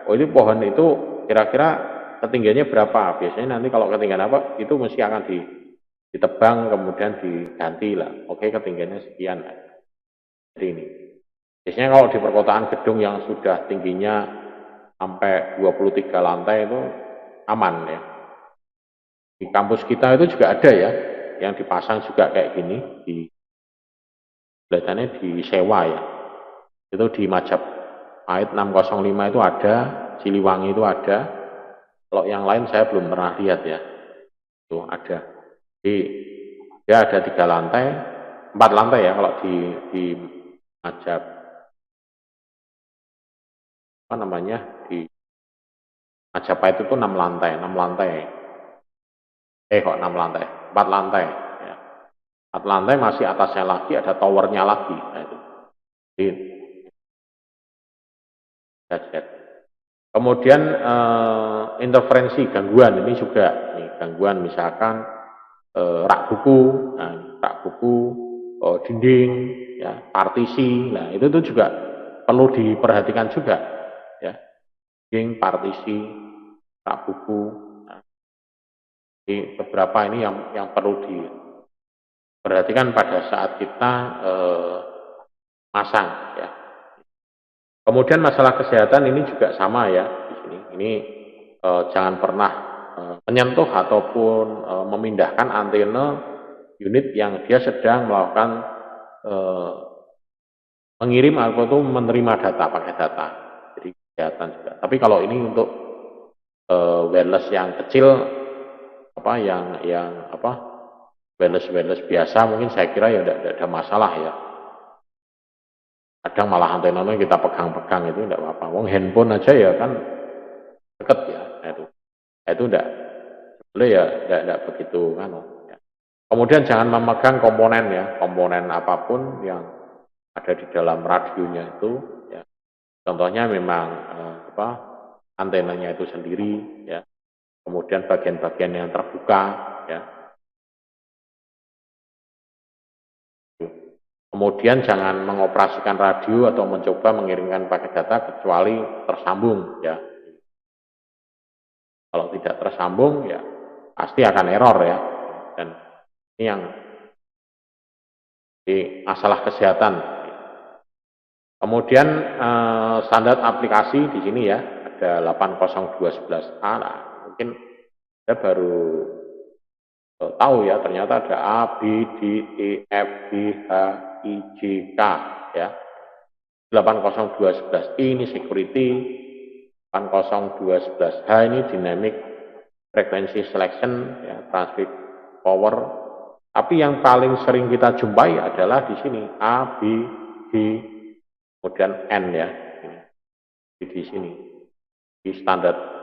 Oh ini pohon itu kira-kira ketinggiannya berapa? Biasanya nanti kalau ketinggian apa itu mesti akan ditebang kemudian diganti lah. Oke ketinggiannya sekian. Jadi ini. Biasanya kalau di perkotaan gedung yang sudah tingginya sampai 23 lantai itu aman ya. Di kampus kita itu juga ada ya, yang dipasang juga kayak gini, kelihatannya disewa ya. Itu di Majapahit 605 itu ada, Siliwangi itu ada. Kalau yang lain saya belum pernah lihat ya. Itu ada. Jadi dia ada 3 lantai, 4 lantai ya kalau di Majapahit. Apa namanya di Majapahit itu 6 lantai, 6 lantai. Kok 6 lantai, 4 lantai. Ya. 4 lantai masih atasnya lagi ada towernya lagi. Nah, itu. Kemudian interferensi gangguan ini juga, gangguan misalkan rak buku, dinding, ya, partisi. Nah itu tuh juga perlu diperhatikan juga, ya, dinding, partisi, rak buku. Nah, jadi beberapa ini yang perlu diperhatikan pada saat kita masang, ya. Kemudian masalah kesehatan ini juga sama ya di sini. Ini jangan pernah menyentuh ataupun memindahkan antena unit yang dia sedang melakukan mengirim atau menerima data, pakai data. Jadi kesehatan juga. Tapi kalau ini untuk wireless yang kecil, wireless biasa, mungkin saya kira ya tidak ada masalah ya. Kadang malah antenanya kita pegang-pegang itu tidak apa-apa. Wong handphone aja ya kan deket ya. Itu tidak boleh ya, tidak begitu kan. Ya. Kemudian jangan memegang komponen ya, komponen apapun yang ada di dalam radionya itu. Ya. Contohnya memang antenanya itu sendiri, ya. Kemudian bagian-bagian yang terbuka, ya. Kemudian jangan mengoperasikan radio atau mencoba mengirimkan paket data kecuali tersambung ya. Kalau tidak tersambung ya pasti akan error ya. Dan ini yang masalah kesehatan. Kemudian standar aplikasi di sini ya ada 80211A. Nah, mungkin saya baru tahu ya ternyata ada A, B, D, E, F, G, H, I, J, K ya. 80211I ini security, 80211H ini dynamic frequency selection, ya, transmit power. Tapi yang paling sering kita jumpai adalah di sini A, B, D, kemudian N, ya, di sini di standar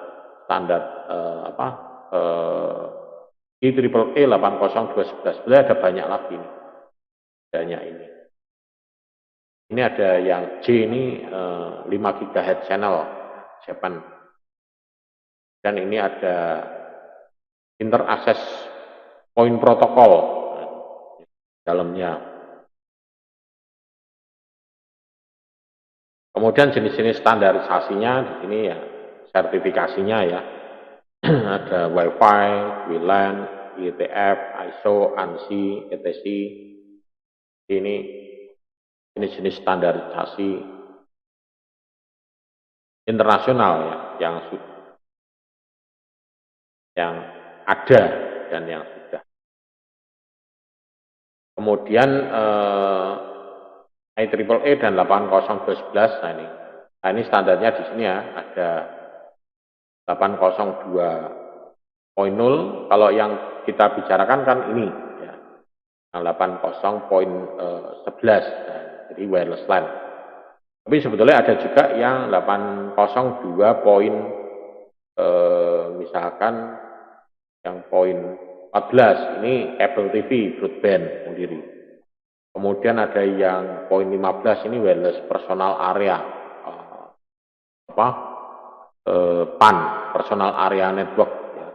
apa IEEE 80211. Sebenarnya ada banyak lagi nih. Banyak ini. Ini ada yang J ini 5 GHz channel Japan. Dan ini ada Inter Access Point Protocol dalamnya. Kemudian jenis-jenis standarisasinya di sini ya, sertifikasinya ya. Ada Wi-Fi, WLAN, IETF, ISO, ANSI, ETC. Ini jenis-jenis standarisasi internasional ya, yang ada dan yang sudah. Kemudian IEEE dan 80211, nah ini standarnya di sini ya, ada 802.0. Kalau yang kita bicarakan kan ini ya, 80.11, jadi wireless LAN. Tapi sebetulnya ada juga yang 802. Misalkan yang poin 14 ini Apple TV broadband sendiri. Kemudian ada yang poin 15 ini wireless personal area, PAN, personal area network. Ya.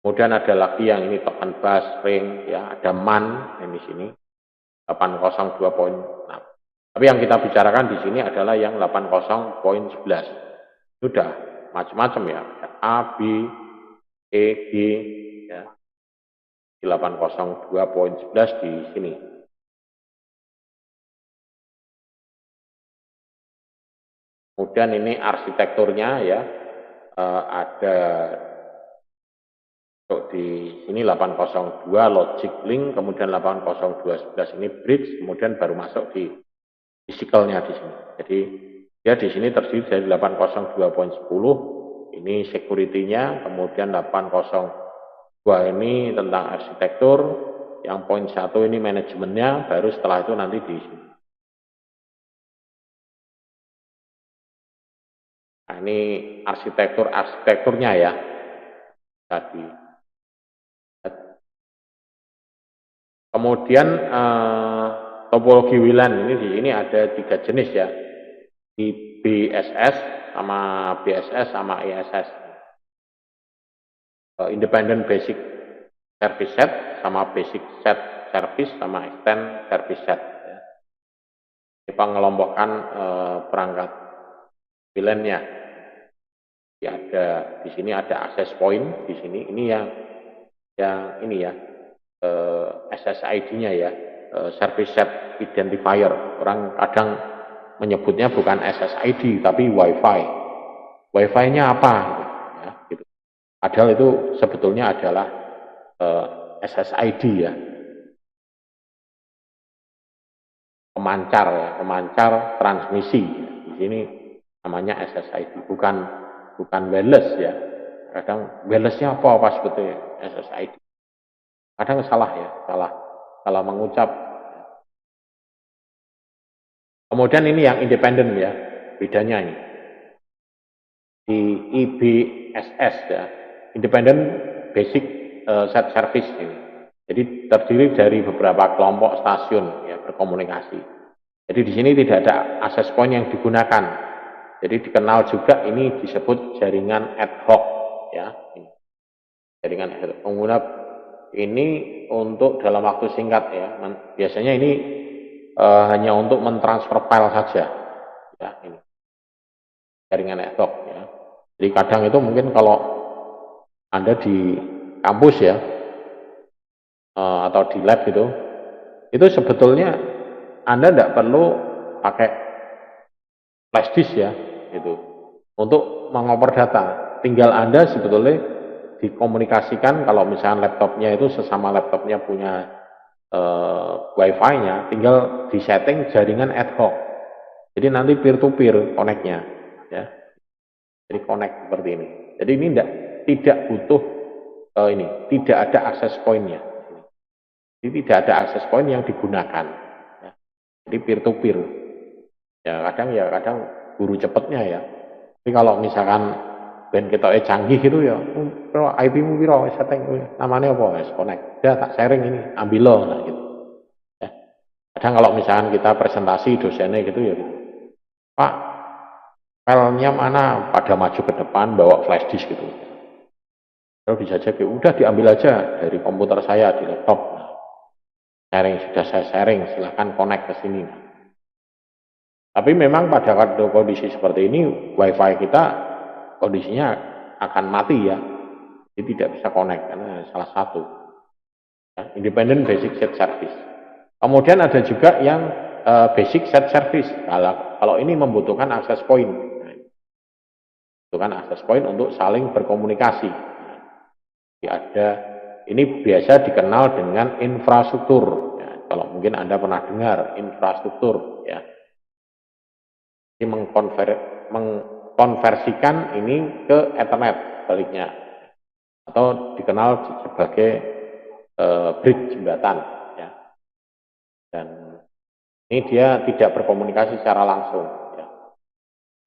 Kemudian ada lagi yang ini token bus ring, ya, ada MAN di sini 802.6. Tapi yang kita bicarakan di sini adalah yang 80.11. Sudah macam-macam ya, ada A, B, E, G, ya. Di 802.11 di sini. Kemudian ini arsitekturnya ya, ada di sini 802 logic link, kemudian 802.11 ini bridge, kemudian baru masuk di physicalnya di sini. Jadi ya di sini terdiri dari 802.10 ini security-nya, kemudian 802 ini tentang arsitektur, yang poin 1 ini manajemennya, baru setelah itu nanti di sini. Nah, ini arsitekturnya ya tadi. Kemudian topologi WLAN ini di sini ada 3 jenis ya, di BSS sama BSS sama ISS. Independent Basic Service Set sama Basic Set Service sama Extend Service Set. Ya. Ini pengelompokkan perangkat WLAN-nya. Ya, di sini ada access point di sini. Ini yang ini ya, SSID-nya ya, Service Set Identifier. Orang kadang menyebutnya bukan SSID tapi Wi-Fi. Wi-Fi-nya apa? Ya, gitu. Padahal itu sebetulnya adalah SSID ya, pemancar transmisi. Di sini namanya SSID, bukan wireless ya. Kadang wirelessnya apa sebetulnya SSID. Kadang salah ya, salah mengucap. Kemudian ini yang independen ya, bedanya ini di IBSS ya, Independent Basic Set Service ini. Jadi terdiri dari beberapa kelompok stasiun ya, berkomunikasi. Jadi di sini tidak ada access point yang digunakan. Jadi dikenal juga ini disebut jaringan ad hoc ya. Jaringan ad hoc. Pengguna ini untuk dalam waktu singkat ya. Biasanya ini hanya untuk mentransfer file saja. Ya, ini. Jaringan ad hoc ya. Jadi kadang itu mungkin kalau Anda di kampus ya, atau di lab gitu, itu sebetulnya Anda tidak perlu pakai flash disk ya, gitu, untuk mengoper data. Tinggal Anda sebetulnya dikomunikasikan, kalau misalnya laptopnya itu sesama laptopnya punya Wi-Fi-nya, tinggal disetting jaringan ad hoc. Jadi nanti peer to peer connect-nya, ya. Jadi connect seperti ini. Jadi ini tidak butuh ini, tidak ada access point-nya. Jadi tidak ada access point yang digunakan. Ya. Jadi peer to peer. Ya kadang guru cepetnya ya. Tapi kalau misalkan ben kita canggih gitu ya, IP-mu piro setting namanya apa? Wes connect. Ya tak sharing ini, ambil lo nah gitu. Ya. Kadang kalau misalkan kita presentasi dosennya gitu ya gitu. Pak, filenya mana? Pada maju ke depan bawa flash disk gitu. Terus bisa jadi udah diambil aja dari komputer saya di laptop. Nah, sharing sudah saya sharing, silahkan connect ke sini. Tapi memang pada kondisi seperti ini WiFi kita kondisinya akan mati ya, jadi tidak bisa connect karena salah satu ya, independent basic set service. Kemudian ada juga yang basic set service. Kalau ini membutuhkan access point, membutuhkan access point untuk saling berkomunikasi. Jadi ada ini biasa dikenal dengan infrastruktur. Ya, kalau mungkin Anda pernah dengar infrastruktur, ya, ini mengkonversikan ini ke Ethernet baliknya, atau dikenal sebagai bridge jembatan, ya. Dan ini dia tidak berkomunikasi secara langsung, ya.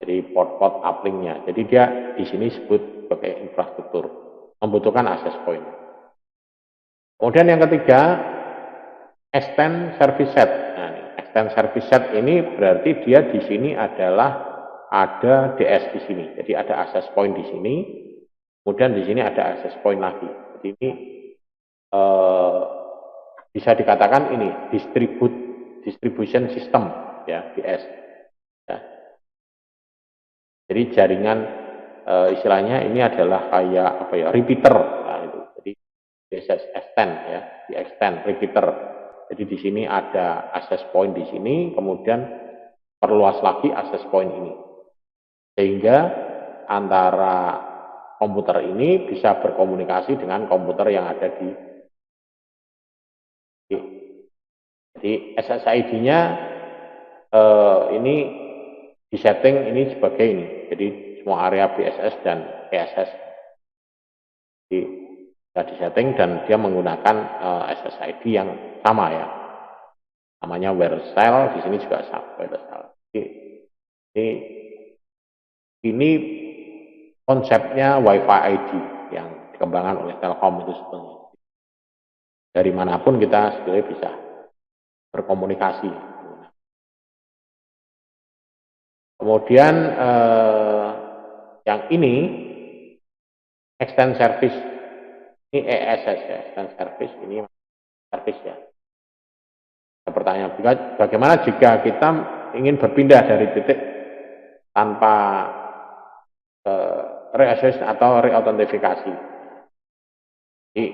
Jadi port-port uplink-nya. Jadi dia di sini disebut sebagai infrastruktur, membutuhkan access point. Kemudian yang ketiga, extend service set. Nah, ini, extend service set ini berarti dia di sini adalah ada DS di sini. Jadi ada access point di sini, kemudian di sini ada access point lagi. Jadi ini bisa dikatakan ini distribution system, ya, DS. Ya. Jadi jaringan istilahnya ini adalah kayak apa ya, repeater. Nah, itu. Jadi DSS extend, ya, di extend repeater. Jadi di sini ada access point di sini, kemudian perluas lagi access point ini. Sehingga antara komputer ini bisa berkomunikasi dengan komputer yang ada di jadi SSID-nya ini disetting ini sebagai ini. Jadi semua area BSS dan PSS bisa disetting dan dia menggunakan SSID yang sama ya. Namanya WhereCell, di sini juga sama WhereCell. Ini konsepnya Wi-Fi ID yang dikembangkan oleh Telkom itu sebenarnya. Dari manapun kita sebenarnya bisa berkomunikasi. Kemudian yang ini extend service, ini ESS ya, extend service, ini service ya. Pertanyaan bagaimana jika kita ingin berpindah dari titik tanpa reassess atau reautentifikasi. Jadi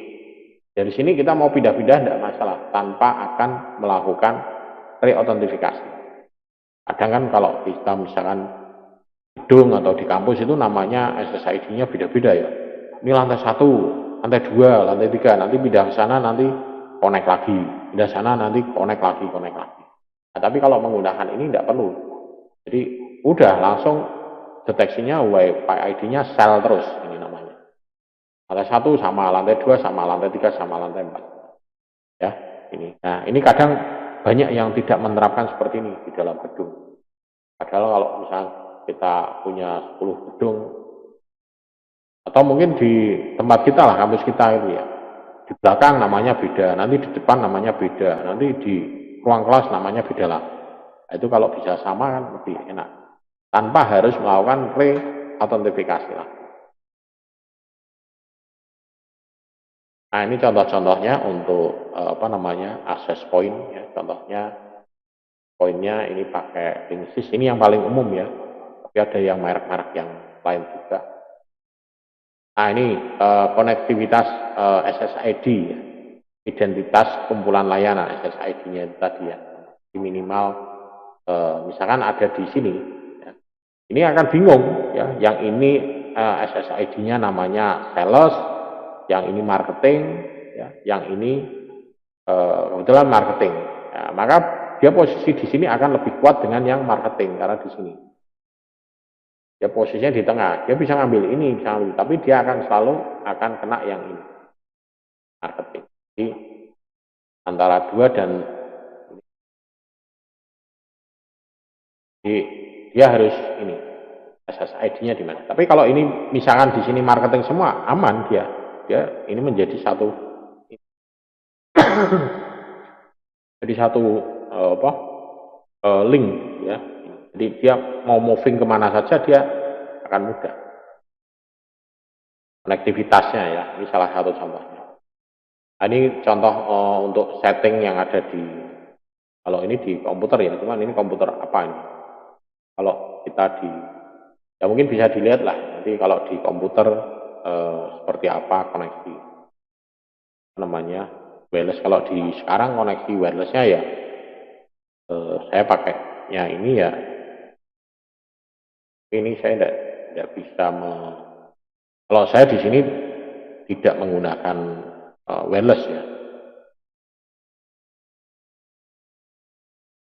dari sini kita mau pindah-pindah tidak masalah tanpa akan melakukan reautentifikasi. Kadang kan kalau kita misalkan gedung atau di kampus itu namanya SSID-nya beda-beda ya. Ini lantai 1, lantai 2, lantai 3, nanti pindah ke sana nanti connect lagi, pindah sana nanti connect lagi. Nah, tapi kalau menggunakan ini tidak perlu. Jadi udah langsung deteksinya Wi-Fi ID-nya sel terus ini namanya. Lantai 1 sama, lantai 2 sama, lantai 3 sama, lantai 4. Ya, ini. Nah, ini kadang banyak yang tidak menerapkan seperti ini di dalam gedung. Padahal kalau misalnya kita punya 10 gedung, atau mungkin di tempat kita lah, kampus kita itu ya, di belakang namanya beda, nanti di depan namanya beda, nanti di ruang kelas namanya beda lah. Nah, itu kalau bisa sama kan lebih enak, tanpa harus melakukan re-autentifikasi lah. Nah, ini contoh-contohnya untuk apa namanya access point ya. Contohnya poinnya ini pakai Linksys, ini yang paling umum ya. Tapi ada yang merek-merek yang lain juga. Nah, ini konektivitas SSID ya. Identitas kumpulan layanan SSID-nya tadi ya. Minimal misalkan ada di sini ya. Ini akan bingung ya. Yang ini SSID-nya namanya sales, yang ini marketing, ya, yang ini kebetulan marketing. Ya, maka dia posisi di sini akan lebih kuat dengan yang marketing karena di sini. dia posisinya di tengah, dia bisa ngambil ini, bisa ngambil, tapi dia akan selalu akan kena yang ini, marketing. Jadi antara dua dan jadi dia harus ini SSID-nya di mana. Tapi kalau ini misalkan di sini marketing semua aman dia ini menjadi satu jadi satu apa link ya. Jadi dia mau moving kemana saja dia akan mudah. Konektivitasnya ya, ini salah satu contohnya. Nah, ini contoh untuk setting yang ada di kalau ini di komputer ya, cuman ini komputer apa ini? Kalau kita di ya mungkin bisa dilihat lah nanti kalau di komputer seperti apa koneksi namanya wireless. Kalau di sekarang koneksi wirelessnya ya saya pakainya ini ya ini saya tidak bisa kalau saya di sini tidak menggunakan wireless ya.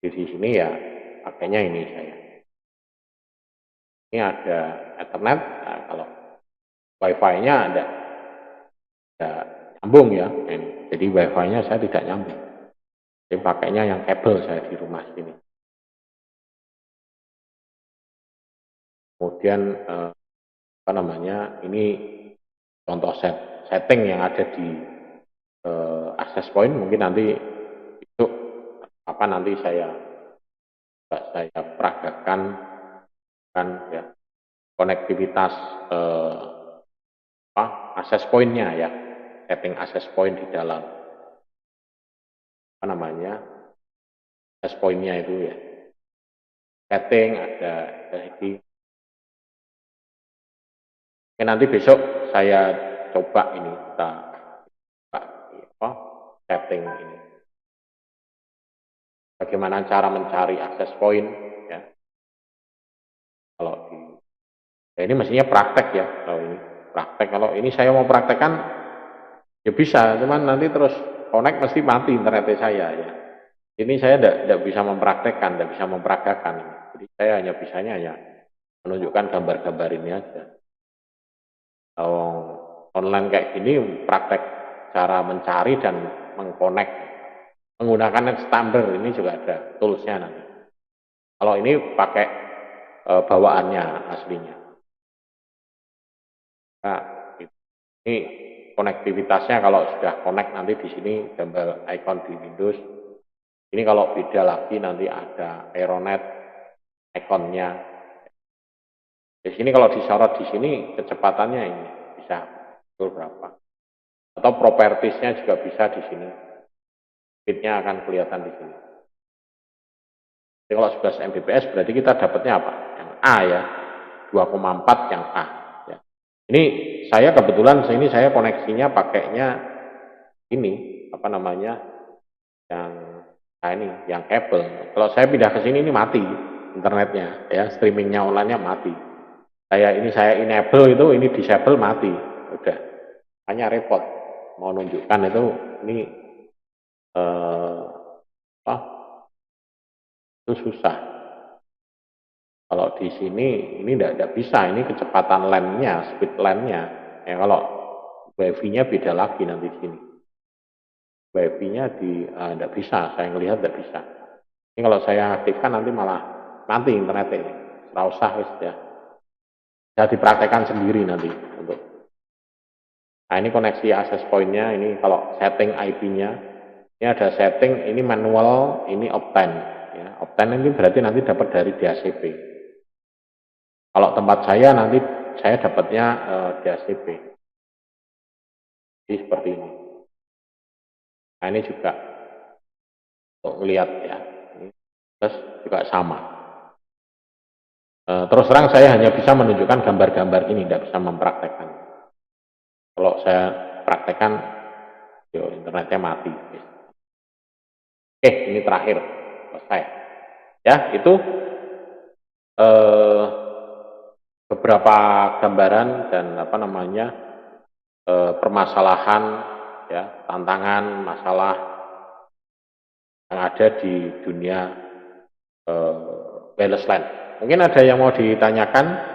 Di sini ya pakainya ini saya. Ini ada Ethernet, nah, kalau Wi-Fi-nya ada nyambung ya. Jadi Wi-Fi-nya saya tidak nyambung. Jadi pakainya yang kabel saya di rumah sini. Kemudian apa namanya? Ini contoh setting yang ada di access point. Mungkin nanti itu apa nanti saya peragakan kan ya konektivitas access point-nya ya, setting access point di dalam apa namanya access point-nya itu ya, setting ada jadi nanti besok saya coba ini kita setting ini bagaimana cara mencari access point ya. Kalau ya ini mestinya praktek ya, kalau ini praktek. Kalau ini saya mau praktekkan ya bisa, cuman nanti terus connect mesti mati internetnya saya ya. Ini saya tidak bisa mempraktekkan, tidak bisa memperagakan. Jadi saya hanya bisanya ya menunjukkan gambar-gambar ini aja. Kalau online kayak gini praktek cara mencari dan mengkonek menggunakan net standar ini juga ada toolsnya nanti. Kalau ini pakai bawaannya aslinya. Nah, ini konektivitasnya kalau sudah connect nanti di sini gambar icon di Windows. Ini kalau beda lagi nanti ada Aeronet ikonnya. Di sini kalau disorot di sini kecepatannya ini bisa berapa. Atau propertiesnya juga bisa di sini. Speednya akan kelihatan di sini. Jadi kalau 11 Mbps berarti kita dapatnya apa? Yang A ya, 2,4 yang A. Ya. Ini saya kebetulan ini saya koneksinya pakainya ini apa namanya yang ini yang kabel. Kalau saya pindah ke sini ini mati internetnya ya, streamingnya online-nya mati. Saya enable itu ini disable mati. Udah. Hanya repot. Mau nunjukkan itu ini itu susah. Kalau di sini ini tidak bisa, ini kecepatan LAN-nya, speed LAN-nya. Ya kalau Wi-Fi-nya beda lagi nanti di sini. Wi-Fi-nya tidak bisa, saya ngelihat tidak bisa. Ini kalau saya aktifkan nanti malah mati internet ini. Tidak usah ya. Bisa dipraktekkan sendiri nanti untuk. Nah ini koneksi access point-nya, ini kalau setting IP-nya, ini ada setting, ini manual, ini Opten. Ya, Opten ini berarti nanti dapat dari DHCP. Kalau tempat saya nanti saya dapatnya DHCP. Jadi seperti ini. Nah ini juga untuk melihat ya. Terus juga sama. Terus terang saya hanya bisa menunjukkan gambar-gambar ini, tidak bisa mempraktekkan. Kalau saya praktekkan, internetnya mati. Oke, ini terakhir selesai. Ya, itu beberapa gambaran dan apa namanya permasalahan, ya, tantangan, masalah yang ada di dunia wireless LAN. Mungkin ada yang mau ditanyakan?